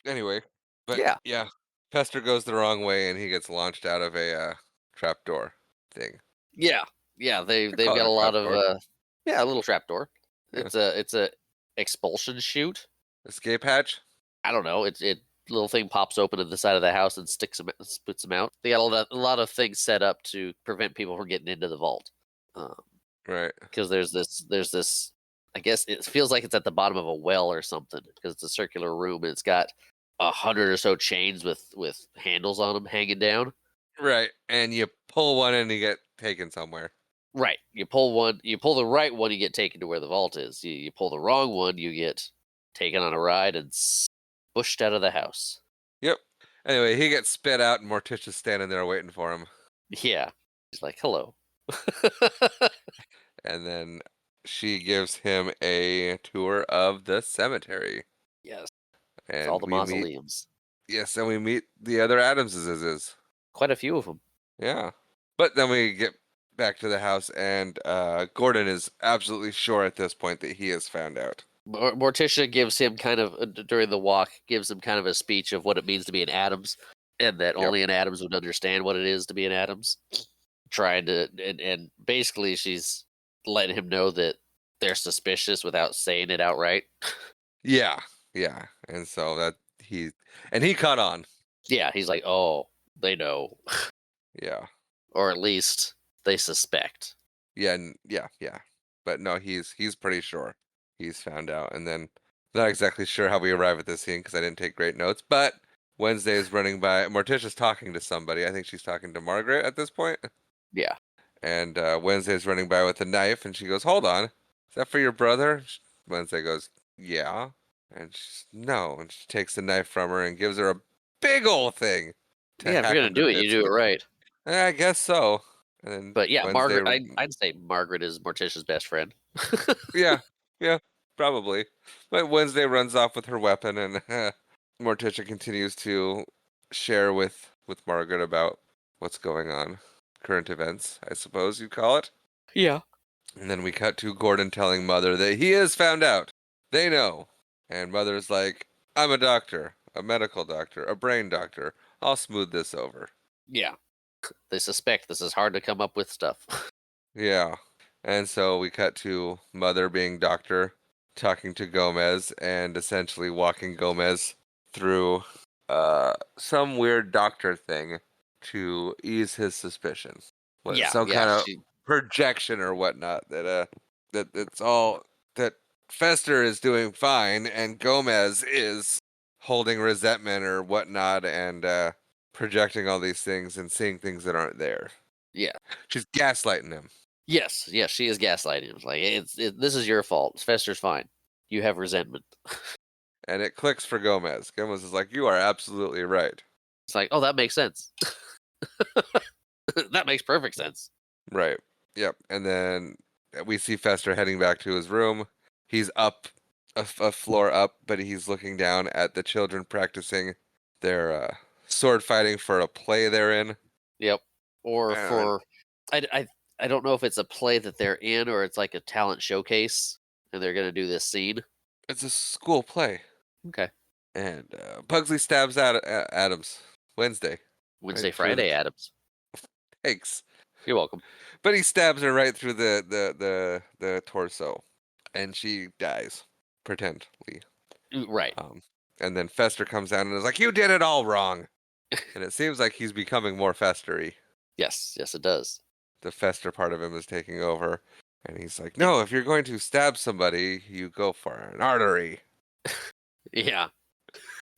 Anyway, but Yeah. yeah, Fester goes the wrong way and he gets launched out of a trapdoor thing. Yeah. Yeah. I They've call it got a a lot of trapdoor. yeah, a little trapdoor. Yeah. It's a expulsion chute. Escape hatch. I don't know. It little thing pops open at the side of the house and spits them out. They got a lot of things set up to prevent people from getting into the vault. Right. Because there's this. I guess it feels like it's at the bottom of a well or something because it's a circular room and it's got 100 or so chains with handles on them hanging down. Right. And you pull one and you get taken somewhere. Right. You pull the right one, you get taken to where the vault is. You pull the wrong one, you get taken on a ride and pushed out of the house. Yep. Anyway, he gets spit out and Morticia's standing there waiting for him. Yeah. He's like, hello. And then she gives him a tour of the cemetery. Yes. It's all And the we meet mausoleums. and we meet the other Adamses. Quite a few of them. Yeah. But then we get back to the house and Gordon is absolutely sure at this point that he has found out. Morticia gives him kind of during the walk gives him kind of a speech of what it means to be an Addams, and that Yep. only an Addams would understand what it is to be an Addams. Trying to and basically she's letting him know that they're suspicious without saying it outright. Yeah. Yeah. And so he caught on. Yeah, he's like, oh, they know, Yeah. or at least they suspect. Yeah, yeah. But no, he's pretty sure he's found out. And then not exactly sure how we arrive at this scene because I didn't take great notes. But Wednesday is running by. Morticia's talking to somebody. I think she's talking to Margaret at this point. Yeah. And Wednesday's running by with a knife, and she goes, "Hold on, is that for your brother?" Wednesday goes, "Yeah," and she's no, and she takes the knife from her and gives her a big old thing. To Yeah, if hack you're gonna him to do it, you bits do it with. right. I guess so. And then But yeah, Wednesday, Margaret, I'd say Margaret is Morticia's best friend. yeah, probably. But Wednesday runs off with her weapon, and Morticia continues to share with Margaret about what's going on, current events, I suppose you'd call it. Yeah. And then we cut to Gordon telling Mother that he has found out. They know. And Mother's like, I'm a doctor, a medical doctor, a brain doctor. I'll smooth this over. Yeah. They suspect this is hard to come up with stuff. Yeah. And so we cut to Mother being doctor, talking to Gomez, and essentially walking Gomez through some weird doctor thing to ease his suspicion. Yeah, Some yeah, kind of projection or whatnot that it's all that Fester is doing fine and Gomez is holding resentment or whatnot and projecting all these things and seeing things that aren't there. Yeah. She's gaslighting him. Yes, she is gaslighting him. Like this is your fault. Fester's fine. You have resentment. And it clicks for Gomez. Gomez is like, you are absolutely right. It's like, oh, that makes sense. That makes perfect sense. Right. Yep. And then we see Fester heading back to his room. He's up a floor up, but he's looking down at the children practicing their sword fighting for a play they're in. Yep. Or And- for I don't know if it's a play that they're in or it's like a talent showcase and they're gonna do this scene. It's a school play. Okay. And Pugsley stabs at Addams Wednesday. Wednesday, Right through Friday, Addams. Thanks. You're welcome. But he stabs her right through the torso, and she dies. pretendly. Right. And then Fester comes down and is like, "You did it all wrong." And it seems like he's becoming more Festery. Yes, it does. The Fester part of him is taking over. And he's like, "No, if you're going to stab somebody, you go for an artery." Yeah.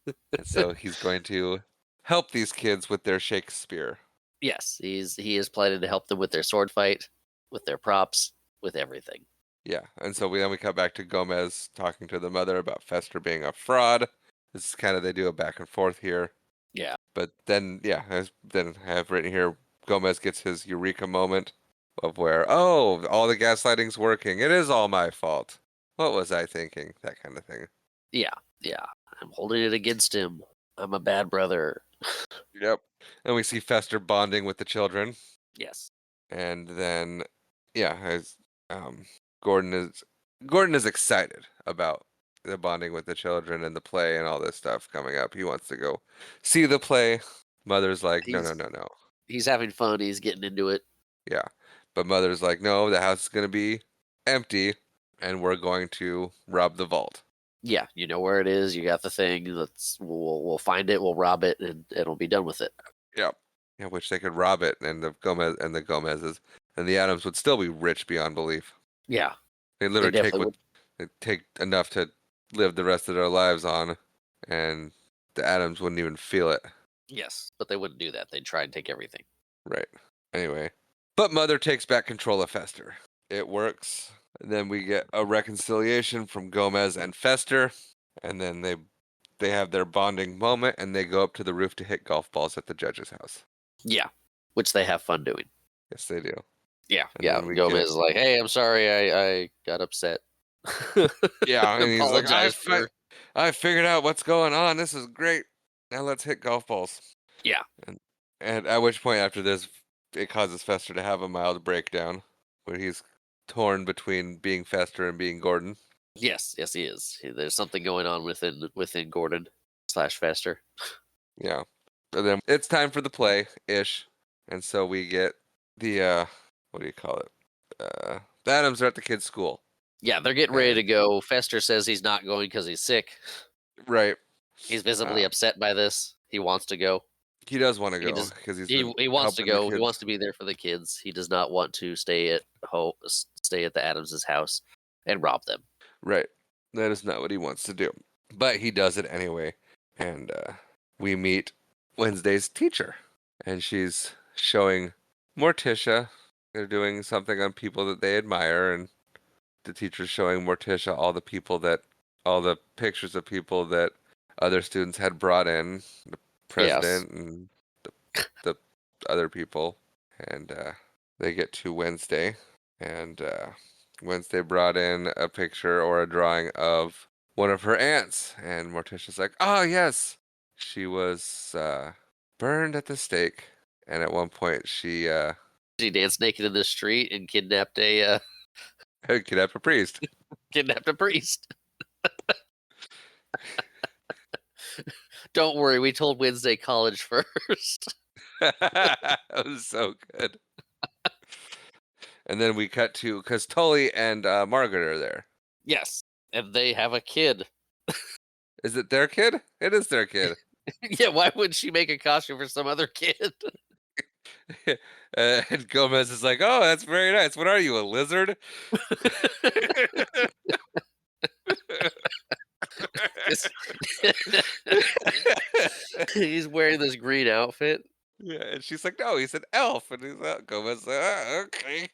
And so he's going to help these kids with their Shakespeare. Yes, he is planning to help them with their sword fight, with their props, with everything. Yeah, and so we cut back to Gomez talking to the mother about Fester being a fraud. This is kind of, they do a back and forth here. Yeah. But then, then I have written here, Gomez gets his eureka moment of where, oh, all the gaslighting's working. It is all my fault. What was I thinking? That kind of thing. Yeah. I'm holding it against him. I'm a bad brother. Yep. And we see Fester bonding with the children. Yes. And then, as Gordon is excited about the bonding with the children and the play and all this stuff coming up. He wants to go see the play. Mother's like, no, no, no, no. He's having fun. He's getting into it. Yeah. But Mother's like, no, the house is going to be empty and we're going to rob the vault. Yeah, you know where it is. You got the thing. We'll find it. We'll rob it, and it'll be done with it. Yep. Yeah, which they could rob it, and the Gomez's and the Addams would still be rich beyond belief. Yeah, They literally definitely they take enough to live the rest of their lives on, and the Addams wouldn't even feel it. Yes, but they wouldn't do that. They'd try and take everything. Right. Anyway, but Mother takes back control of Fester. It works. And then we get a reconciliation from Gomez and Fester, and then they have their bonding moment, and they go up to the roof to hit golf balls at the judge's house. Yeah, which they have fun doing. Yes, they do. Yeah, And yeah. then we Gomez get- is like, "Hey, I'm sorry, I got upset." Yeah, and he's like, Apologize for. I figured out what's going on. This is great. Now let's hit golf balls. Yeah. And at which point after this, it causes Fester to have a mild breakdown where he's torn between being Fester and being Gordon. Yes, he is. There's something going on within Gordon / Fester. Yeah. And then it's time for the play ish. And so we get the what do you call it? The Addams are at the kids' school. Yeah, they're getting ready to go. Fester says he's not going because he's sick. Right. He's visibly upset by this. He wants to go. He does want to go because He wants to go. He wants to be there for the kids. He does not want to stay at the Addams' house and rob them. Right. That is not what he wants to do. But he does it anyway. And we meet Wednesday's teacher. And she's showing Morticia. They're doing something on people that they admire. And the teacher's showing Morticia all the pictures of people that other students had brought in. The president and the other people. And they get to Wednesday. And Wednesday brought in a picture or a drawing of one of her aunts, and Morticia's like, "Oh yes, she was burned at the stake." And at one point, she danced naked in the street and kidnapped a kidnapped a priest. Kidnapped a priest. Don't worry, we told Wednesday College first. That was so good. And then we cut to because Tully and Margaret are there. Yes, and they have a kid. Is it their kid? It is their kid. Yeah, why would she make a costume for some other kid? And Gomez is like, "Oh, that's very nice. What are you, a lizard?" He's wearing this green outfit. Yeah, and she's like, "No, he's an elf." And he's Gomez like, okay.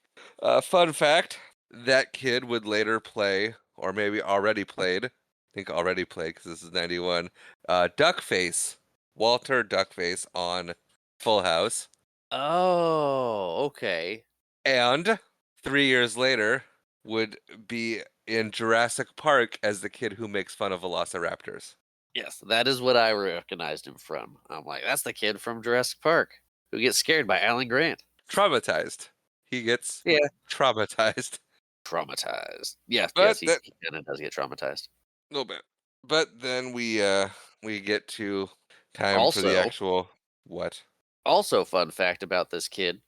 Fun fact: that kid would later play, or maybe already played. I think already played because this is '91. Duckface, Walter Duckface on Full House, Oh, okay. and 3 years later would be in Jurassic Park as the kid who makes fun of velociraptors. Yes, that is what I recognized him from. I'm like, that's the kid from Jurassic Park who gets scared by Alan Grant. Traumatized. He gets traumatized. Traumatized. Yes, But he kind of does get traumatized. A little bit. But then we get to time for the Also- actual what? Also, fun fact about this kid,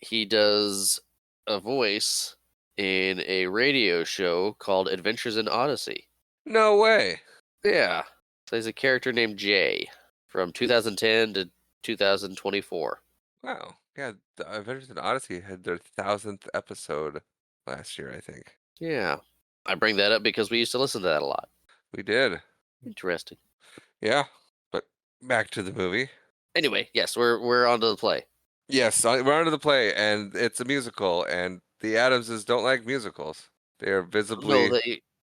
he does a voice in a radio show called Adventures in Odyssey. No way. Yeah. Plays a character named Jay from 2010 to 2024. Wow. Yeah, the Adventures in Odyssey had their 1000th episode last year, I think. Yeah. I bring that up because we used to listen to that a lot. We did. Interesting. Yeah. But back to the movie. Anyway, yes, we're on to the play. Yes, we're on to the play, and it's a musical, and the Addamses don't like musicals. They are visibly No,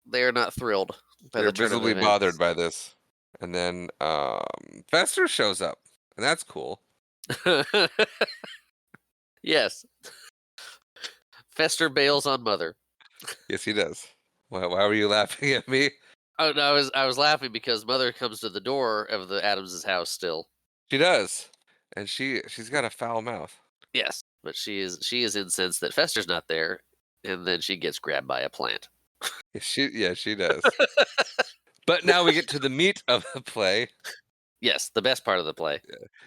they are not thrilled by they're the turn of visibly events. bothered by this. And then Fester shows up, and that's cool. Yes. Fester bails on Mother. Yes, he does. Why were you laughing at me? Oh no, I was laughing because Mother comes to the door of the Addams' house still. She does, and she's got a foul mouth. Yes, but she is incensed that Fester's not there, and then she gets grabbed by a plant. She does. But now we get to the meat of the play. Yes, the best part of the play.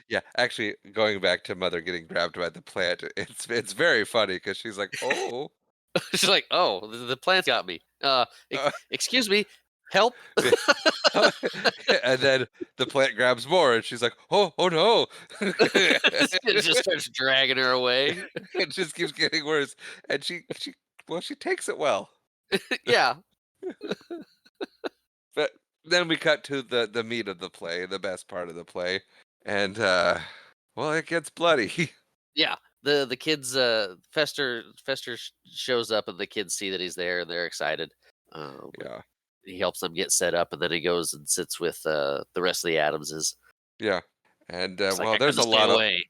Yeah, actually, going back to Mother getting grabbed by the plant, it's very funny because she's like, "Oh." She's like, "Oh, the plant got me. Uh, Excuse me, help!" and then the plant grabs more, and she's like, "Oh, oh no!" It just starts dragging her away. It just keeps getting worse, and she takes it well. Yeah, But then we cut to the meat of the play, the best part of the play, and well, it gets bloody. yeah. The kids, Fester shows up, and the kids see that he's there, and they're excited. Yeah, He helps them get set up, and then he goes and sits with the rest of the Addamses. yeah, and It's like, well, I couldn't stay away.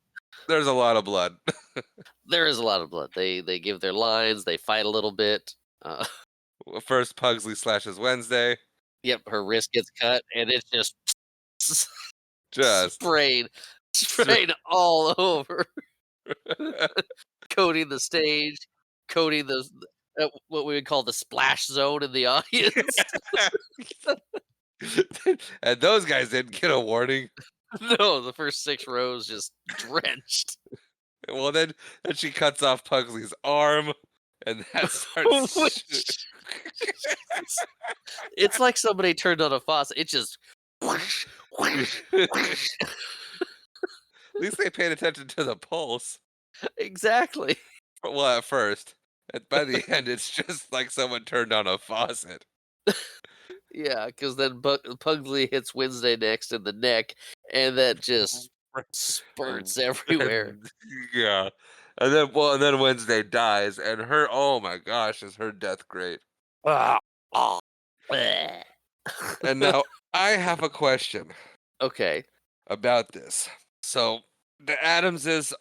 there's a lot of blood. There is a lot of blood. They give their lines. They fight a little bit. First, Pugsley slashes Wednesday. Yep, her wrist gets cut, and it's just Just sprayed all over, coating the stage, coating the what we would call the splash zone in the audience. and those guys didn't get a warning. No, the first 6 rows just drenched. Well, then she cuts off Pugsley's arm, and that starts. It's like somebody turned on a faucet. It just. At least they paid attention to the pulse. Exactly. Well, at first. By the end, it's just like someone turned on a faucet. Yeah, because then Pugsley hits Wednesday next in the neck, and that just spurts everywhere. Yeah. And then Wednesday dies, and oh my gosh, is her death great. And now I have a question Okay. about this. So the Addamses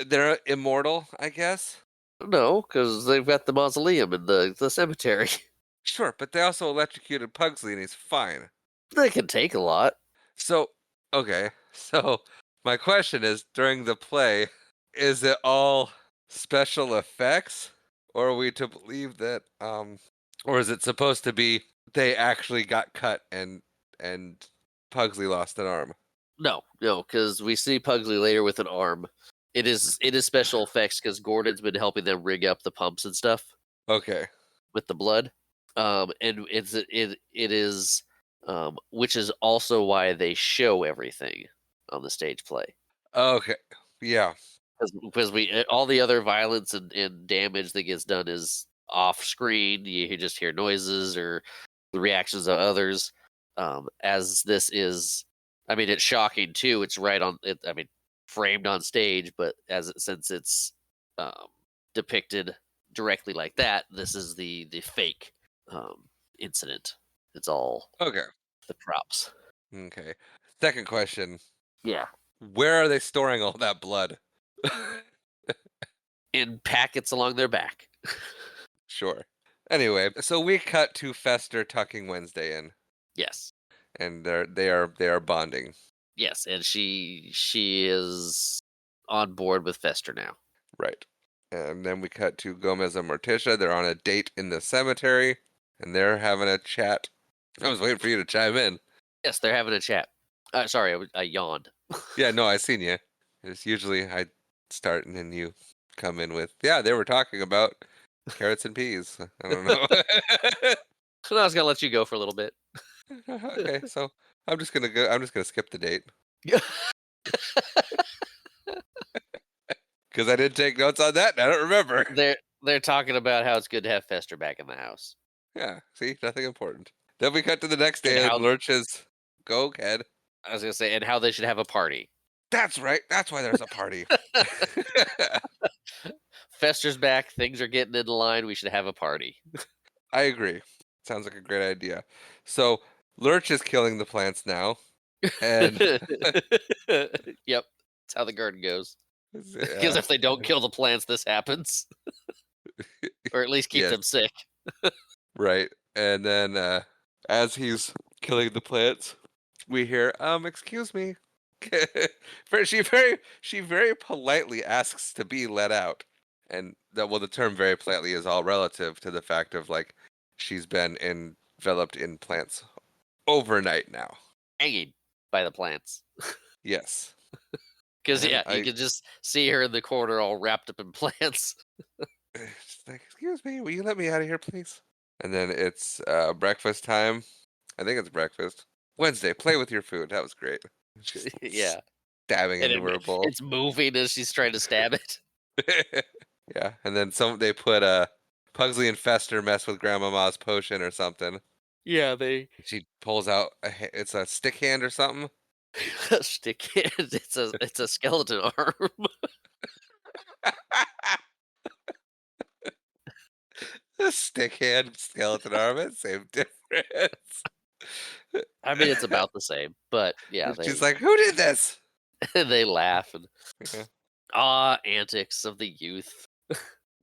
they're immortal, I guess? No, because they've got the mausoleum in the cemetery. Sure, but they also electrocuted Pugsley and he's fine. They can take a lot. So, okay. So my question is, during the play, is it all special effects? Or are we to believe that or is it supposed to be they actually got cut and Pugsley lost an arm? No, because we see Pugsley later with an arm. It is special effects because Gordon's been helping them rig up the pumps and stuff Okay. with the blood. And it is which is also why they show everything on the stage play. Okay. Yeah. Because all the other violence and damage that gets done is off screen. You just hear noises or the reactions of others. As this is, I mean, it's shocking too. It's right on it. I mean, framed on stage, but since it's depicted directly like that, this is the fake incident. It's all Okay. the props. Okay. Second question. Yeah. Where are they storing all that blood? In packets along their back. Sure. Anyway, so we cut to Fester tucking Wednesday in, Yes. and they are bonding. Yes, and she is on board with Fester now. Right. And then we cut to Gomez and Morticia. They're on a date in the cemetery, and they're having a chat. I was waiting for you to chime in. Yes, they're having a chat. Sorry, I yawned. Yeah, no, I seen you. It's usually I start and then you come in with, yeah, they were talking about. Carrots and peas. I don't know. So I was gonna let you go for a little bit. Okay, so I'm just gonna go. I'm just gonna skip the date because I didn't take notes on that. And I don't remember. They're talking about how it's good to have Fester back in the house. Yeah, see, nothing important. Then we cut to the next And day, and how Lurch is go ahead. I was gonna say, and how they should have a party. That's right. That's why there's a party. Fester's back. Things are getting in line. We should have a party. I agree. Sounds like a great idea. So Lurch is killing the plants now, and Yep, that's how the garden goes. Because yeah, if they don't kill the plants, this happens, or at least keep yes, them sick. right. And then as he's killing the plants, we hear, excuse me. She very politely asks to be let out. And the term very politely is all relative to the fact of like she's been enveloped in plants overnight now. Hanging by the plants. Yes. Because And you could just see her in the corner, all wrapped up in plants. she's like, excuse me, will you let me out of here, please? And then it's breakfast time. I think it's breakfast. Wednesday, play with your food. That was great. She's Yeah, stabbing and into her bowl. it's moving as she's trying to stab it. Yeah, and then they put Pugsley and Fester mess with Grandmama's potion or something. Yeah, they She pulls out it's a stick hand or something. stick it. It's a skeleton arm. A stick hand, skeleton arm, same difference. I mean, it's about the same, but yeah, She's like, "Who did this?" they laugh and Yeah. antics of the youth.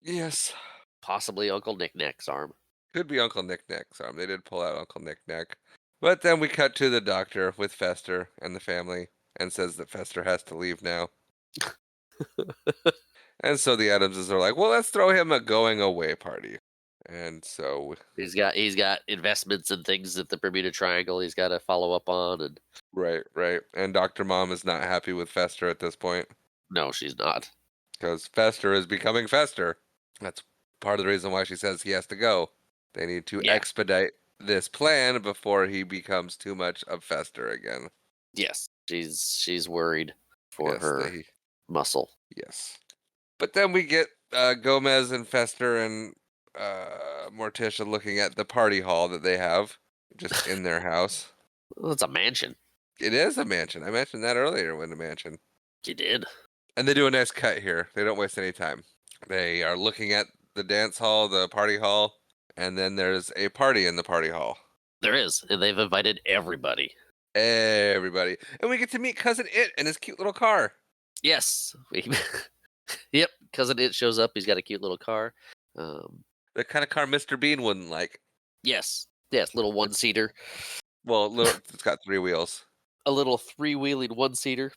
Yes, Possibly Uncle Knick-Knack's arm. could be Uncle Knick-Knack's arm. They did pull out Uncle Knick-Knack, but then we cut to the doctor with Fester and the family, and says that Fester has to leave now. And so the Addamses are like, "Well, let's throw him a going away party." And so He's got investments and things at the Bermuda Triangle. He's got to follow up on, and right. And Dr. Mom is not happy with Fester at this point no, she's not. because Fester is becoming Fester. That's part of the reason why she says he has to go. They need to Yeah. expedite this plan before he becomes too much of Fester again. Yes, she's worried for Yes, her muscle. Yes. But then we get Gomez and Fester and Morticia looking at the party hall that they have just in their house. Well, it's a mansion. It is a mansion. I mentioned that earlier when the mansion. You did. And they do a nice cut here. They don't waste any time. They are looking at the dance hall, the party hall, and then there's a party in the party hall. There is, and they've invited everybody. Everybody. And we get to meet Cousin It in his cute little car. Yes. Yep. Cousin It shows up. He's got a cute little car. The kind of car Mr. Bean wouldn't like. Yes. Little one-seater. Well, it's got 3 wheels. A little three-wheeling one-seater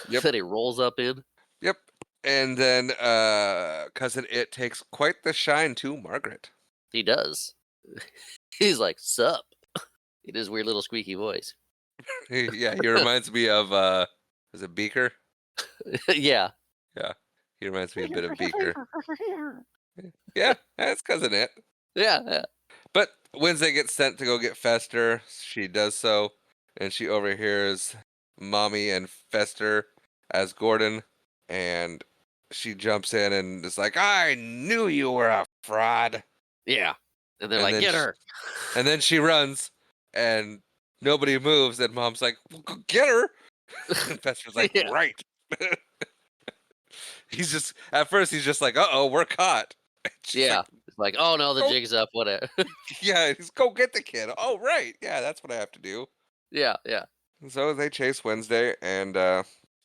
Yep. that he rolls up in. Yep. And then Cousin It takes quite the shine to Margaret. He does. He's like, sup? In his weird little squeaky voice. Yeah, he reminds me of is it Beaker? Yeah. Yeah. He reminds me a bit of Beaker. Yeah, that's Cousin It. Yeah. But Wednesday gets sent to go get Fester. She does so, and she overhears Mommy and Fester as Gordon, and she jumps in and is like, "I knew you were a fraud." Yeah. And they're And like, then get her. And then she runs, and nobody moves, and Mom's like, well, go get her. And Fester's like, Yeah. right. At first he's just like, uh-oh, we're caught. And she's Yeah. like, It's like, oh no, the "Oh." jig's up. Whatever. Yeah, he's go get the kid. Oh, right. Yeah, that's what I have to do. Yeah. And so they chase Wednesday, and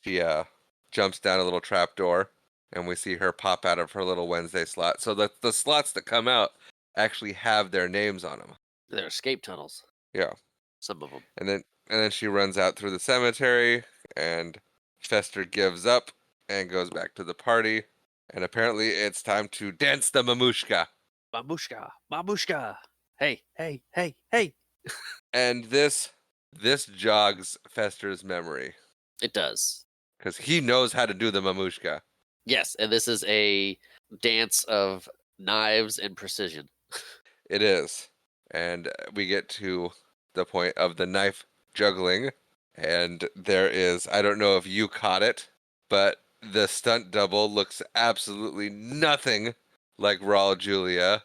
she jumps down a little trap door, and we see her pop out of her little Wednesday slot. So the slots that come out actually have their names on them. They're escape tunnels. Yeah. Some of them. And then she runs out through the cemetery, and Fester gives up and goes back to the party. And apparently it's time to dance the mamushka. Mamushka. Hey. And this jogs Fester's memory It does. because he knows how to do the mamushka. Yes, and this is a dance of knives and precision. It is. And we get to the point of the knife juggling. And there is, I don't know if you caught it, but the stunt double looks absolutely nothing like Raul Julia.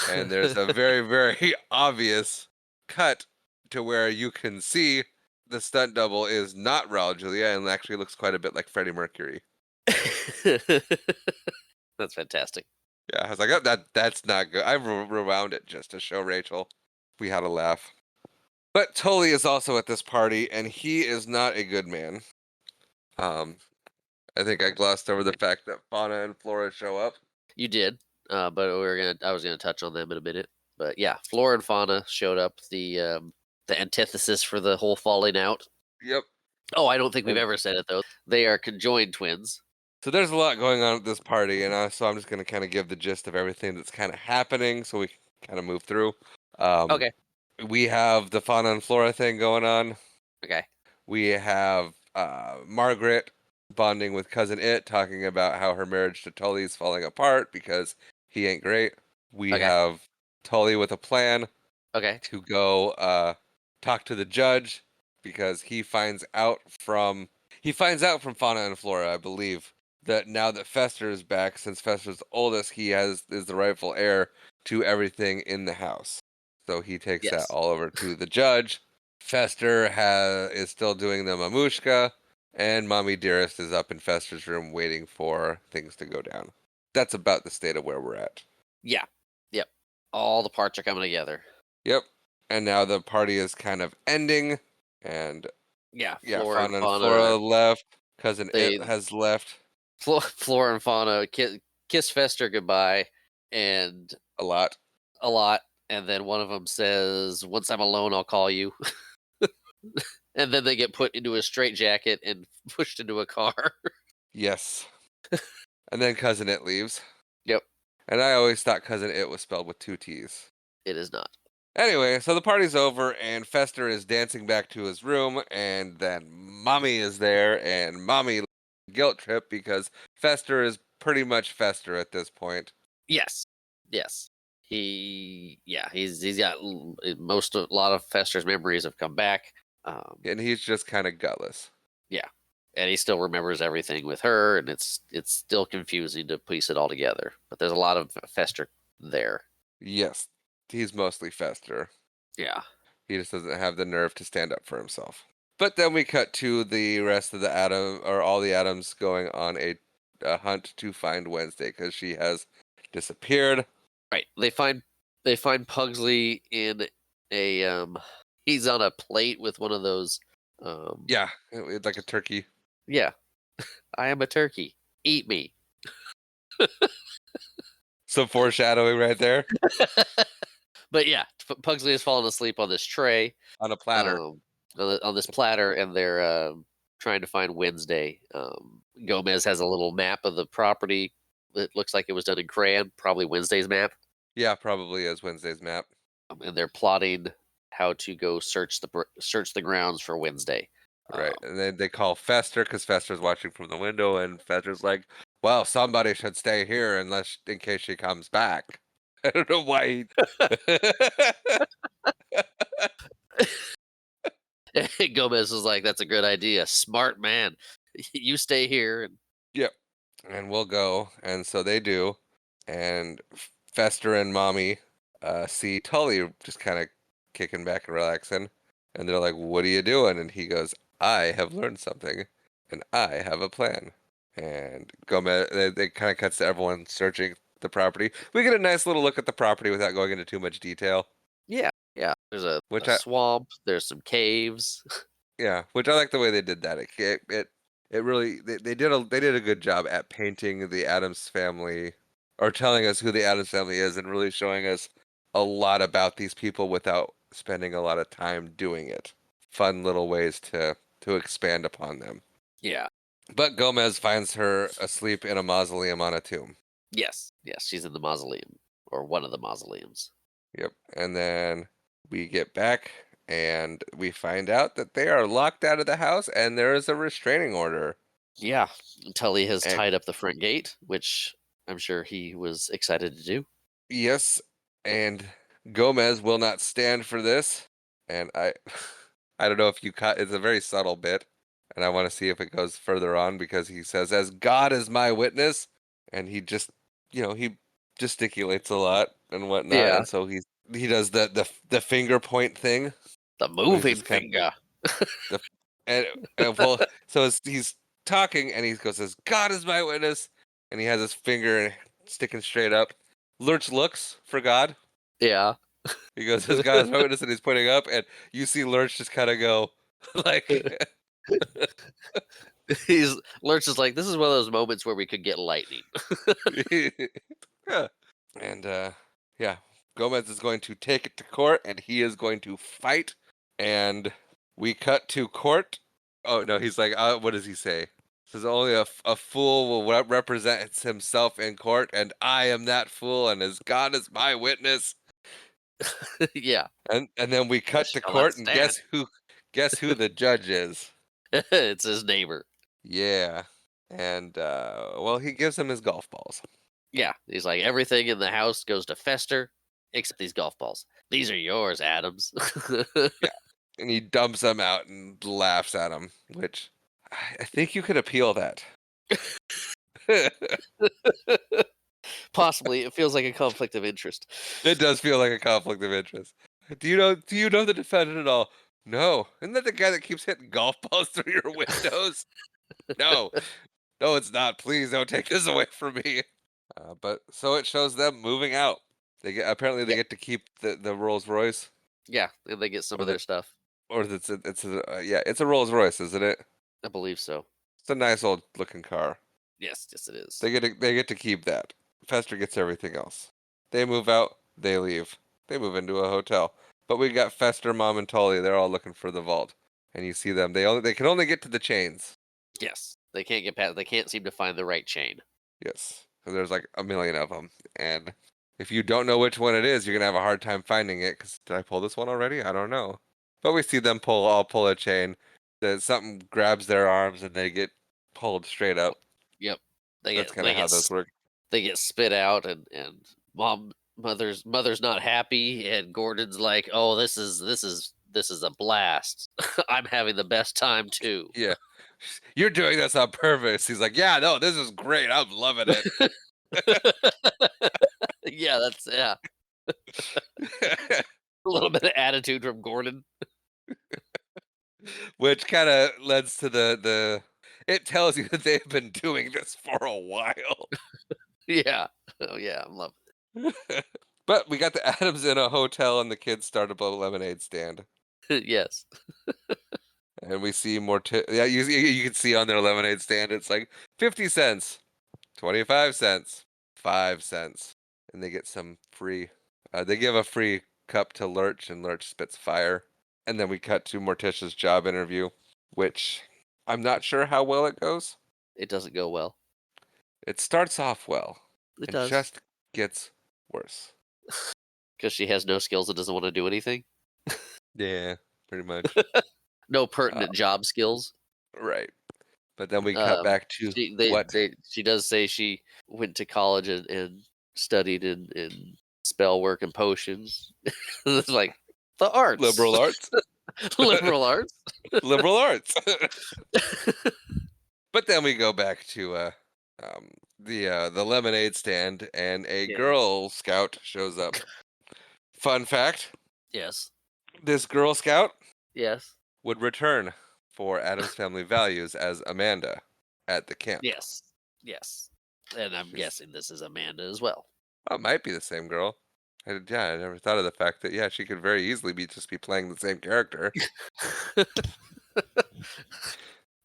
And there's a very, very obvious cut to where you can see the stunt double is not Raul Julia and actually looks quite a bit like Freddie Mercury. That's fantastic. Yeah, I was like, oh, that's not good. I rewound it just to show Rachel. We had a laugh. But Tully is also at this party, and he is not a good man. I think I glossed over the fact that Fauna and Flora show up. You did, but I was gonna touch on them in a minute. But yeah, Flora and Fauna showed up. The antithesis for the whole falling out. Yep. Oh, I don't think we've And- ever said it though. They are conjoined twins. So there's a lot going on at this party, and so I'm just going to kind of give the gist of everything that's kind of happening so we can kind of move through. Okay. We have the Fauna and Flora thing going on. Okay. We have Margaret bonding with Cousin It, talking about how her marriage to Tully is falling apart because he ain't great. We Okay. have Tully with a plan Okay. to go talk to the judge because he finds out from Fauna and Flora, I believe, that now that Fester is back, since Fester's the oldest, he is the rightful heir to everything in the house. So he takes that Yes. all over to the judge. Fester is still doing the mamushka, and Mommy Dearest is up in Fester's room waiting for things to go down. That's about the state of where we're at. Yeah. Yep. All the parts are coming together. Yep. And now the party is kind of ending, and Yeah. yeah, Flora Fauna and Flora left. Cousin they- It has left Flora and Fauna kiss Fester goodbye, and a lot. and then one of them says, "Once I'm alone, I'll call you." And then they get put into a straitjacket and pushed into a car. Yes. And then Cousin It leaves. Yep. And I always thought Cousin It was spelled with 2 T's. It is not. Anyway, so the party's over, and Fester is dancing back to his room, and then Mommy is there, and Mommy guilt trip because Fester is pretty much Fester at this point. Yes. He's got a lot of Fester's memories have come back. And he's just kind of gutless. And he still remembers everything with her, and it's still confusing to piece it all together. But there's a lot of Fester there. Yes, he's mostly Fester. Yeah. He just doesn't have the nerve to stand up for himself. But then we cut to the rest of all the Addams going on a hunt to find Wednesday because she has disappeared. Right. They find Pugsley in a he's on a plate with one of those Yeah, like a turkey. Yeah. I am a turkey. Eat me. Some foreshadowing right there But yeah, Pugsley has fallen asleep on this tray. on a platter. On this platter, and they're trying to find Wednesday. Gomez has a little map of the property that looks like it was done in crayon, probably Wednesday's map. Yeah, probably is Wednesday's map. And they're plotting how to go search the grounds for Wednesday. Right, and then they call Fester because Fester's watching from the window, and Fester's like, "Well, somebody should stay here in case she comes back." I don't know why. And Gomez is like, "That's a good idea, smart man. You stay here." Yep, and we'll go, and so they do, and Fester and Mommy see Tully just kind of kicking back and relaxing, and they're like, "What are you doing?" And he goes, "I have learned something, and I have a plan." And Gomez, they kind of cuts to everyone searching the property. We get a nice little look at the property without going into too much detail. Yeah, there's a Which swamp. There's some caves. Yeah, which I like the way they did that. It really they did a good job at painting the Addams family, or telling us who the Addams family is, and really showing us a lot about these people without spending a lot of time doing it. Fun little ways to expand upon them. Yeah. But Gomez finds her asleep in a mausoleum on a tomb. Yes, she's in the mausoleum, or one of the mausoleums. Yep, and then we get back and we find out that they are locked out of the house and there is a restraining order. Yeah, Tully has And- tied up the front gate, which I'm sure he was excited to do. Yes, and Gomez will not stand for this. And I don't know if you caught. It's a very subtle bit, and I want to see if it goes further on because he says, "As God is my witness," and he just, he gesticulates a lot and whatnot, Yeah, and so he does the finger point thing. the Where he's moving just kind finger. the and, well, so he's talking and he goes, "As God is my witness," and he has his finger sticking straight up. Lurch looks for God. Yeah. He goes, "As God is my witness," and he's pointing up, and you see Lurch just kind of go, like, Lurch is like, this is one of those moments where we could get lightning. yeah. And yeah, Gomez is going to take it to court, and he is going to fight. And we cut to court. Oh no, he's like, what does he say? Says only a fool will represent himself in court, and I am that fool, and as God is my witness. Yeah. And then we Thou cut to shalt not court, and stand. guess who the judge is? It's his neighbor. Yeah. And well, he gives him his golf balls. Yeah. He's like, everything in the house goes to Fester except these golf balls. These are yours, Addams. Yeah. And he dumps them out and laughs at him, which I think you could appeal that. Possibly. It feels like a conflict of interest. It does feel like a conflict of interest. Do you know the defendant at all? No. Isn't that the guy that keeps hitting golf balls through your windows? No. No, it's not. Please don't take this away from me. But so it shows them moving out. They Yeah. get to keep the Rolls Royce, Yeah. And they get some or of their stuff. it's a Rolls Royce, isn't it? I believe so. It's a nice old looking car. Yes, it is. They get to keep that. Fester gets everything else. They move out. They leave. They move into a hotel. But we got Fester, Mom, and Tully. They're all looking for the vault, and you see them. They can only get to the chains. Yes. They can't get past, they can't seem to find the right chain. Yes, because there's like a million of them, and if you don't know which one it is, you're gonna have a hard time finding it. Because did I pull this one already? I don't know. But we see them pull a chain. That something grabs their arms and they get pulled straight up. Yep. They That's get kind of how those work. they get spit out, and mother's not happy, and Gordon's like, oh, this is a blast. I'm having the best time too. Yeah, you're doing this on purpose. He's like, yeah, no, this is great. I'm loving it. Yeah, a little bit of attitude from Gordon. Which kind of leads to the. It tells you that they've been doing this for a while. Yeah. Oh yeah, I'm loving But we got the Adams in a hotel, and the kids start up a lemonade stand, it. Yes. and we see more. Yeah, you can see on their lemonade stand, it's like 50 cents, 25 cents, 5 cents, and they get some free. They give a free cup to Lurch, and Lurch spits fire. And then we cut to Morticia's job interview, which I'm not sure how well it goes. It doesn't go well. It starts off well, It and does. just gets worse. Because she has no skills and doesn't want to do anything. Yeah, pretty much. No pertinent job skills. Right. But then we cut back to what? She does say she went to college and studied in spell work and potions. It's like the arts. Liberal arts. Liberal arts. Liberal arts. But then we go back to the lemonade stand, and a Yeah. Girl Scout shows up. Fun fact: Yes. this Girl Scout Yes. would return for Addams Family Values as Amanda at the camp. Yes. Yes. And I'm guessing this is Amanda as well. Oh, it might be the same girl. I never thought of the fact that she could very easily just be playing the same character.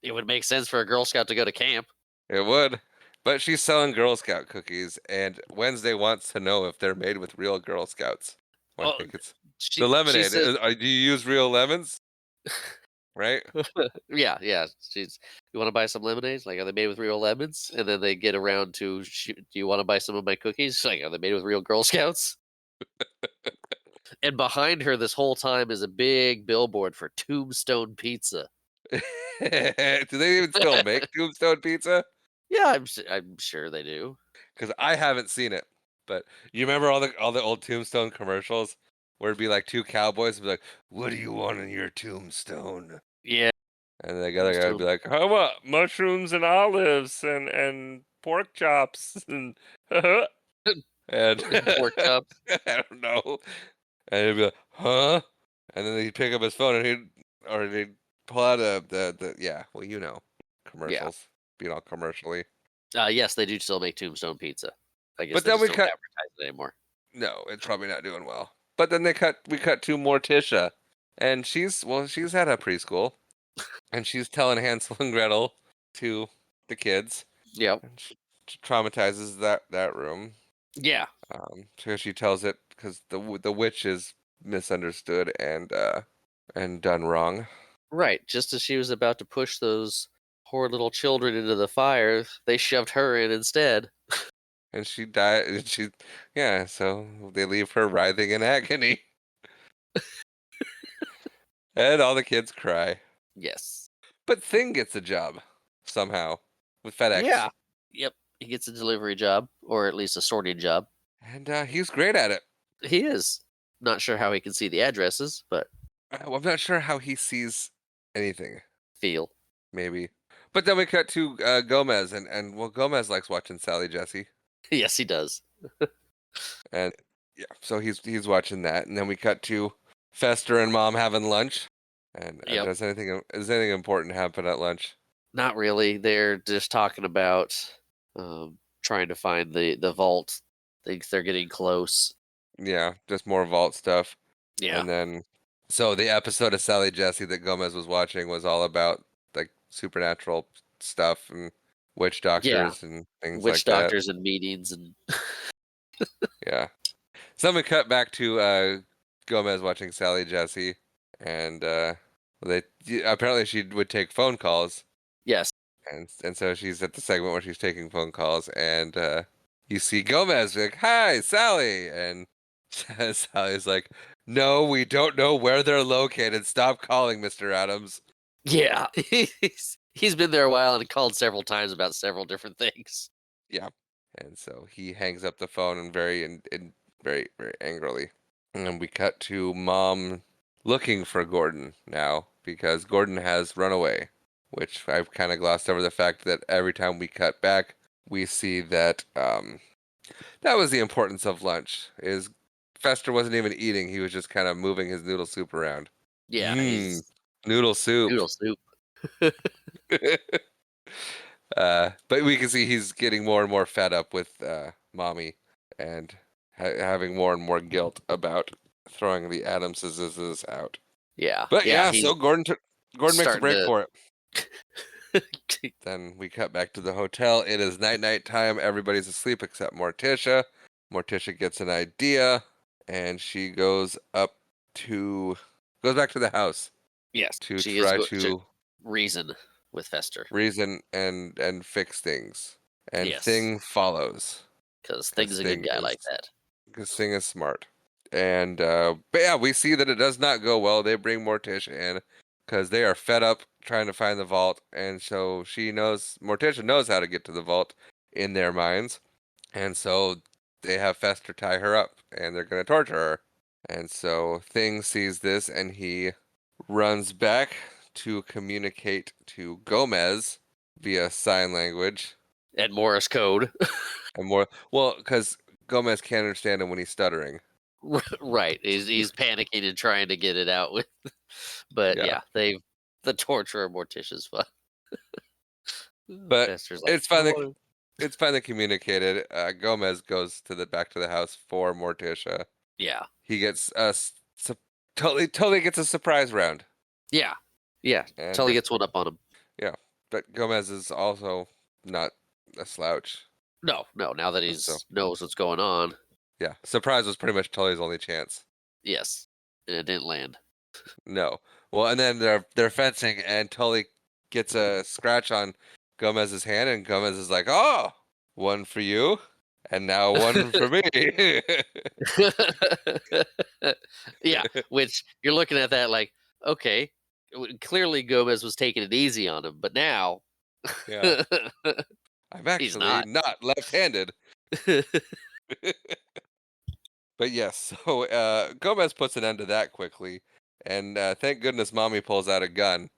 It would make sense for a Girl Scout to go to camp. It would. But she's selling Girl Scout cookies, and Wednesday wants to know if they're made with real Girl Scouts. Well, I think it's the lemonade. Says, Do you use real lemons? Right? yeah. You want to buy some lemonades? Like, are they made with real lemons? And then they get around to, do you want to buy some of my cookies? Like, are they made with real Girl Scouts? And behind her this whole time is a big billboard for Tombstone Pizza. Do they even still make Tombstone Pizza? Yeah, I'm sure they do. because I haven't seen it. But you remember all the old Tombstone commercials where it'd be like two cowboys and be like, "What do you want in your tombstone?" Yeah. And the other guy would be Tombstone. like, "How about mushrooms and olives and pork chops and and Pork chops. I don't know." And he'd be like, "Huh?" And then he'd pick up his phone and he'd pull out the yeah, well, Yeah. commercials being all commercially. Yes, they do still make Tombstone pizza. I guess But they then just we don't cut. advertise it anymore. No, it's probably not doing well. But then we cut to Morticia, and she's at a preschool, and she's telling Hansel and Gretel to the kids, Yep. and she traumatizes that room. Yeah. So she tells it because the witch is misunderstood and done wrong, Right. Just as she was about to push those poor little children into the fire, they shoved her in instead. and she died. And yeah. So they leave her writhing in agony, and all the kids cry. Yes. But Thing gets a job somehow with FedEx. Yeah. Yep. He gets a delivery job, or at least a sorting job. And he's great at it. He is. Not sure how he can see the addresses, but I'm not sure how he sees anything. feel. Maybe. But then we cut to Gomez, and well, Gomez likes watching Sally Jesse, Yes, he does. and yeah, so he's watching that, and then we cut to Fester and Mom having lunch. And Yep. does anything important happen at lunch? Not really. They're just talking about trying to find the vault. They're getting close. Yeah, just more vault stuff. Yeah. And then, so the episode of Sally Jesse that Gomez was watching was all about like supernatural stuff and witch Yeah. doctors and things Witch like that. doctors and meetings and Yeah. So we cut back to Gomez watching Sally Jesse, and apparently she would take phone calls, yes. and so she's at the segment where she's taking phone calls, and you see Gomez like, "Hi, Sally," and Sally's like, "No, we don't know where they're located. Stop calling, Mr. Adams." Yeah. He's been there a while and called several times about several different things. Yeah, and so he hangs up the phone and very very angrily, and then we cut to Mom looking for Gordon now because Gordon has run away, which I've kind of glossed over the fact that every time we cut back, we see that that was the importance of lunch. Is Fester wasn't even eating; he was just kind of moving his noodle soup around. Yeah, Mmm, noodle soup. noodle soup. But we can see he's getting more and more fed up with Mommy and having more and more guilt about throwing the Adamses out. Yeah. But Yeah, yeah, he's so Gordon makes a starting break to for it. Then we cut back to the hotel. It is night time. Everybody's asleep except Morticia. Morticia gets an idea, and she goes back to the house yes, to she is try going to to reason with Fester. reason and fix things. And Yes. Thing follows. Because Thing's a good guy like that. Because Thing is smart. And but yeah, we see that it does not go well. They bring Morticia in because they are fed up trying to find the vault, and so Morticia knows how to get to the vault in their minds, and so they have Fester tie her up, and they're gonna torture her. And so Thing sees this, and he runs back to communicate to Gomez via sign language. And Morse code. And more, well, because Gomez can't understand him when he's stuttering. Right. He's panicking and trying to get it out with. But Yeah. yeah, the torture of Morticia's fun. But Fester's like, it's finally communicated. Gomez goes back to the house for Morticia. yeah. He gets totally gets a surprise round. Yeah. Yeah. And Until he gets one up on him. yeah, but Gomez is also not a slouch. No. Now that knows what's going on. Yeah, surprise was pretty much Tully's only chance. Yes. And it didn't land. No. Well, and then they're fencing, and Tully gets a scratch on Gomez's hand, and Gomez is like, "Oh, one for you, and now one for me." Yeah. Which you're looking at that like, okay, clearly Gomez was taking it easy on him, but now Yeah. I'm he's actually not left-handed. But yes, so Gomez puts an end to that quickly, and thank goodness Mommy pulls out a gun. Yeah.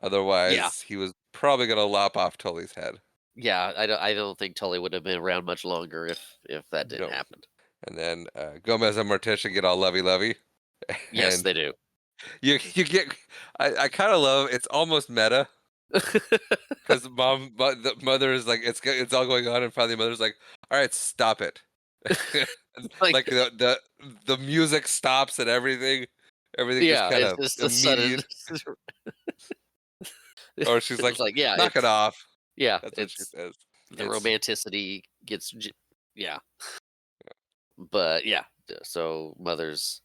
Otherwise, he was probably gonna lop off Tully's head. Yeah, I don't think Tully would have been around much longer if that didn't No. happen. And then Gomez and Morticia get all lovey-lovey, Yes, and they do. you get. I kind of love. It's almost meta because the mother is like it's all going on, and finally the mother's like, "All right, stop it." Like, Like the music stops and everything just yeah, kind it's of just a sudden. immediate. Or she's like, It's like, yeah, knock it off. yeah, That's what she it's says. the It's romanticity yeah, but yeah. So mother's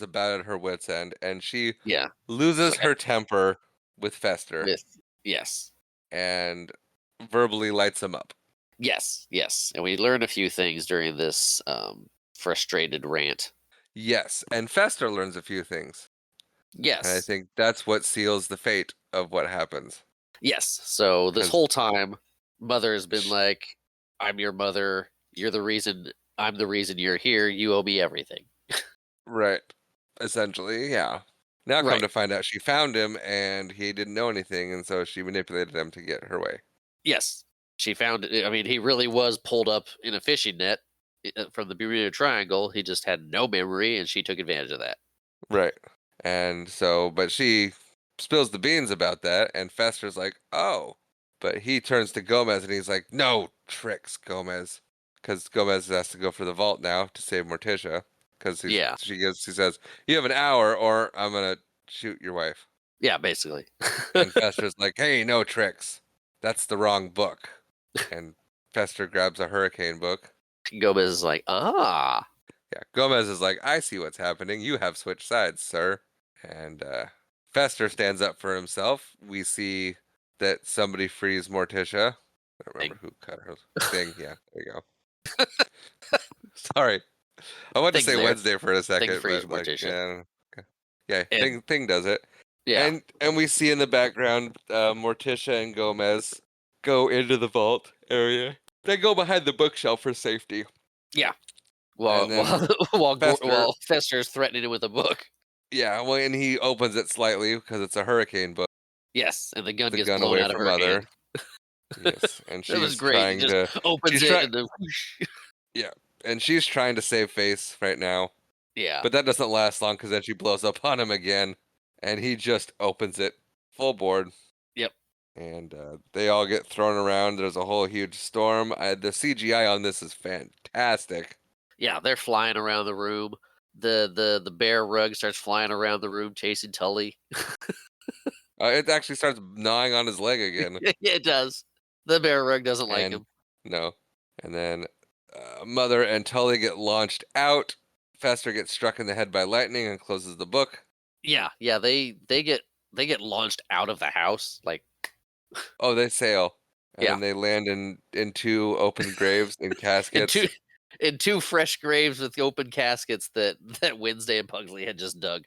about at her wits' end, and she yeah, loses flat her temper with Fester with yes, and verbally lights him up. yes, and we learned a few things during this frustrated rant. Yes, and Fester learns a few things, and I Yes, think that's what seals the fate of what happens. yes. So this 'Cause whole time, mother has been sh- like, "I'm your mother. You're the reason. I'm the reason you're here. You owe me everything." right, essentially, yeah. Now come Right. to find out, she found him, and he didn't know anything, and so she manipulated him to get her way. Yes. She found it. I mean, he really was pulled up in a fishing net from the Bermuda Triangle. He just had no memory, and she took advantage of that. Right. And so, but she spills the beans about that, and Fester's like, oh. But he turns to Gomez and he's like, no tricks, Gomez. Because Gomez has to go for the vault now to save Morticia. Because Yeah. she says, you have an hour or I'm going to shoot your wife. Yeah, basically. And Fester's like, hey, no tricks. That's the wrong book. And Fester grabs a hurricane book. Gomez is like, ah. Yeah, Gomez is like, I see what's happening. You have switched sides, sir. And Fester stands up for himself. We see that somebody frees Morticia. I don't remember who cut her thing. Yeah, there you go. Sorry, I wanted to Thing's say there. Wednesday for a Thing second, frees but like, Morticia. yeah, okay. Yeah, And thing does it. yeah. And we see in the background Morticia and Gomez go into the vault area. They go behind the bookshelf for safety. Yeah. And While then Fester, while Fester's threatening it with a book. yeah, well, and he opens it slightly because it's a hurricane book. Yes, and the gun The gets gun blown away out of from her hand. Mother. Yes, and That was she's great. He trying just to. opens She's it trying. and then whoosh. Yeah, and she's trying to save face right now, Yeah. but that doesn't last long because then she blows up on him again, and he just opens it full board. Yep. And they all get thrown around. There's a whole huge storm. The CGI on this is fantastic. Yeah, they're flying around the room. The bear rug starts flying around the room chasing Tully. It actually starts gnawing on his leg again, Yeah, it does. The bear rug doesn't like and him. no, and then Mother and Tully get launched out. Fester gets struck in the head by lightning and closes the book. Yeah, they get launched out of the house. Like Oh, they sail, and yeah, then they land in two open graves in in caskets. two fresh graves with open caskets that Wednesday and Pugsley had just dug.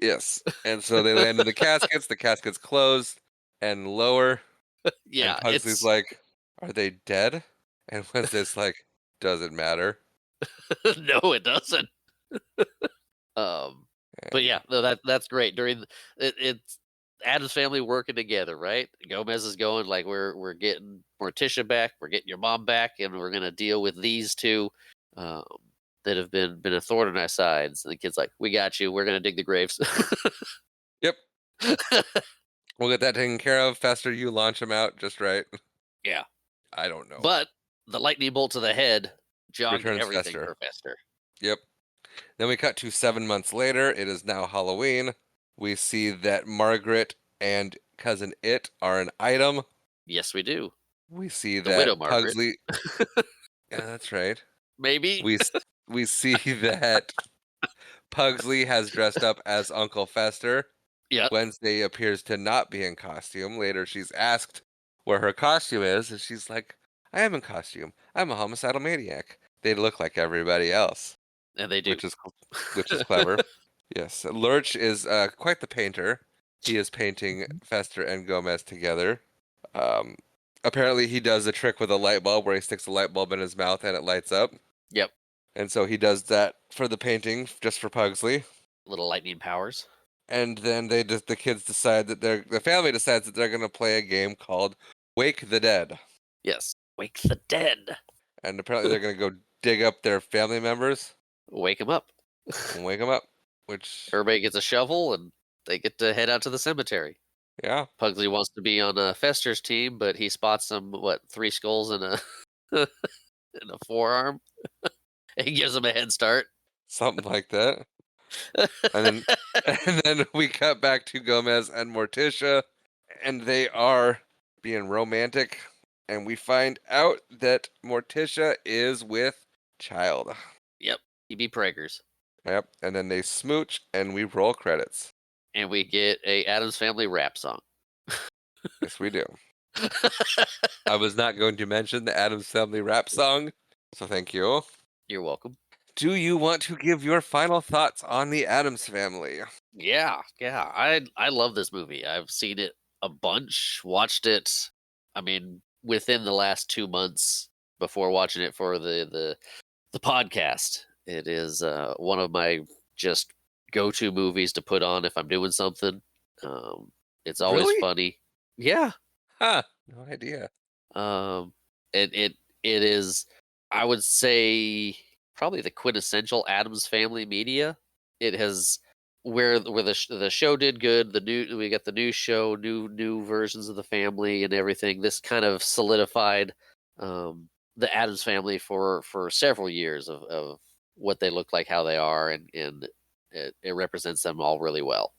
Yes, and so they land in the caskets. The caskets close and lower, and Yeah, Pugsley's it's like, "Are they dead?" And Wednesday's like, "Doesn't matter." no, it doesn't. But And yeah, no, that's great. It's Addams family working together, right? Gomez is going like we're getting Morticia back, we're getting your mom back, and we're gonna deal with these two um, that have been a thorn in our sides. And the kid's like, "We got you. We're gonna dig the graves." yep, we'll get that taken care of. Fester, you launch him out just right. Yeah, I don't know. but the lightning bolt to the head jogged Returns everything Fester. for Fester. Yep. Then we cut to 7 months later. It is now Halloween. We see that Margaret and cousin It are an item. Yes, we do. We see The widow that Margaret, Pugsley. Yeah, that's right. maybe. We see that Pugsley has dressed up as Uncle Fester. Yep. Wednesday appears to not be in costume. Later, she's asked where her costume is, and she's like, "I am in costume. I'm a homicidal maniac. They look like everybody else," And they do. which is clever. Yes, Lurch is quite the painter. He is painting Fester and Gomez together. Um, apparently he does a trick with a light bulb where he sticks a light bulb in his mouth and it lights up. Yep. And so he does that for the painting, just for Pugsley. Little lightning powers. And then the kids decide that the family decides that they're going to play a game called Wake the Dead. Yes. Wake the dead. And apparently they're going to go dig up their family members Wake them up. and wake them up. Which, Everybody gets a shovel and they get to head out to the cemetery. yeah, Pugsley wants to be on Fester's team, but he spots some 3 skulls in a in a forearm. He gives him a head start. something like that. And then we cut back to Gomez and Morticia, and they are being romantic, and we find out that Morticia is with child. Yep. E.B. Prager's. Yep, and then they smooch, and we roll credits. And we get a Addams Family rap song. Yes, we do. I was not going to mention the Addams Family rap song, so thank you. You're welcome. Do you want to give your final thoughts on the Addams Family? Yeah. I love this movie. I've seen it a bunch, watched it, I mean, within the last 2 months before watching it for the podcast. It is one of my just go-to movies to put on if I'm doing something. It's always Really? funny. Yeah. Huh, no idea. It is, I would say, probably the quintessential Addams Family media. It has where the show did good. We got the new show, new versions of the family and everything. This kind of solidified the Addams Family for several years of what they look like, how they are, and it represents them all really well.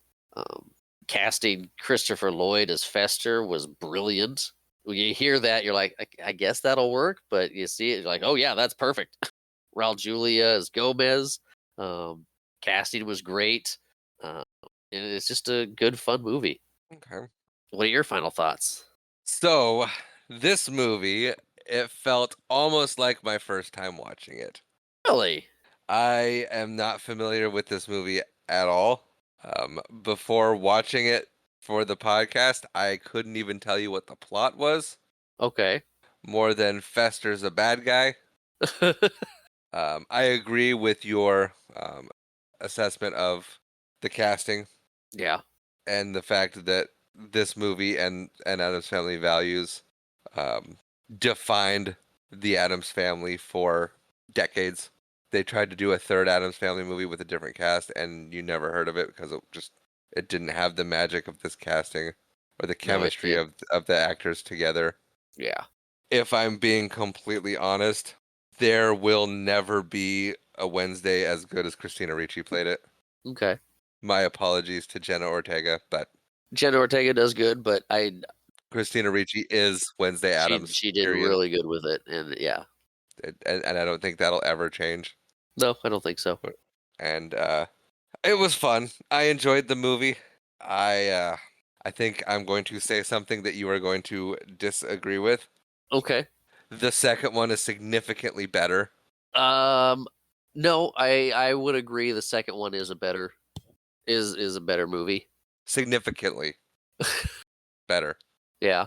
Casting Christopher Lloyd as Fester was brilliant. When you hear that, you're like, I guess that'll work, but you see it, you're like, oh yeah, that's perfect. Raul Julia as Gomez. Casting was great. And it's just a good, fun movie. Okay. What are your final thoughts? So, this movie, it felt almost like my first time watching it. Really? I am not familiar with this movie at all. Before watching it for the podcast, I couldn't even tell you what the plot was, Okay. more than Fester's a bad guy. I agree with your assessment of the casting Yeah. and the fact that this movie and Addams Family Values defined the Addams Family for decades. They tried to do a third Addams Family movie with a different cast, and you never heard of it because it didn't have the magic of this casting or the chemistry of the actors together. Yeah. If I'm being completely honest, there will never be a Wednesday as good as Christina Ricci played it. Okay. My apologies to Jenna Ortega, but Jenna Ortega does good, but Christina Ricci is Wednesday Addams. she did period. really good with it, and yeah. And I don't think that'll ever change. No, I don't think so. And it was fun. I enjoyed the movie. I think I'm going to say something that you are going to disagree with. Okay. The second one is significantly better. No, I would agree. The second one is a better movie. Significantly better. Yeah.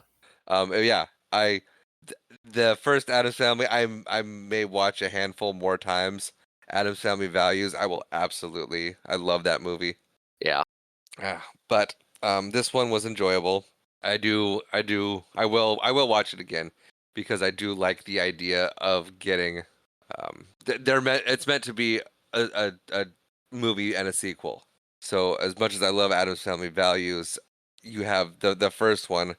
Yeah. The first Addams Family, I may watch a handful more times. Addams Family Values, I love that movie. Yeah. But this one was enjoyable. I will watch it again because I do like the idea of getting it's meant to be a movie and a sequel. So as much as I love Addams Family Values, you have the first one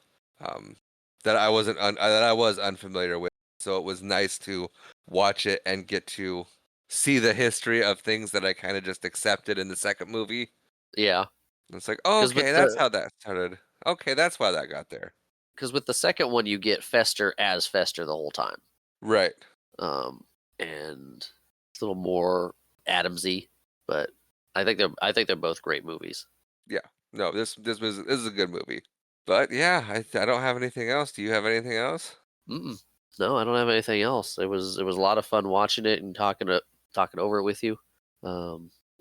that I was unfamiliar with. So it was nice to watch it and get to see the history of things that I kind of just accepted in the second movie. Yeah. It's like, oh, okay, that's how that started. Okay, that's why that got there. Because with the second one, you get Fester as Fester the whole time. Right. And it's a little more Addamsy, but I think they're both great movies. Yeah. No, this is a good movie. But yeah, I don't have anything else. Do you have anything else? Mm-mm. No, I don't have anything else. It was a lot of fun watching it and talking over it with you.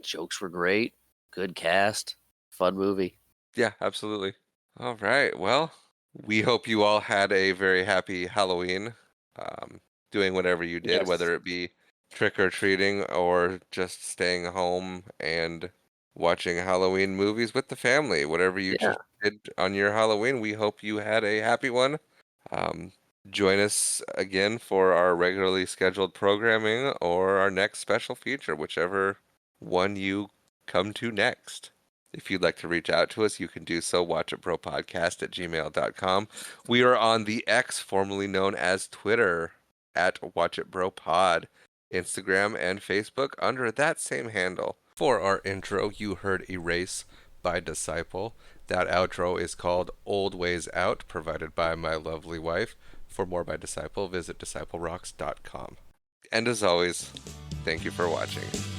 Jokes were great. Good cast. Fun movie. Yeah, absolutely. All right. Well, We hope you all had a very happy Halloween, doing whatever you did, Yes. whether it be trick or treating or just staying home and watching Halloween movies with the family. Whatever you Yeah. did on your Halloween, we hope you had a happy one. Um, Join us again for our regularly scheduled programming or our next special feature, whichever one you come to next. If you'd like to reach out to us, you can do so. watchitbropodcast@gmail.com. We are on the X, formerly known as Twitter, at watchitbropod, Instagram and Facebook under that same handle. For our intro, you heard Erase by Disciple. That outro is called Old Ways Out, provided by my lovely wife. For more by Disciple, visit disciplerocks.com. And as always, thank you for watching.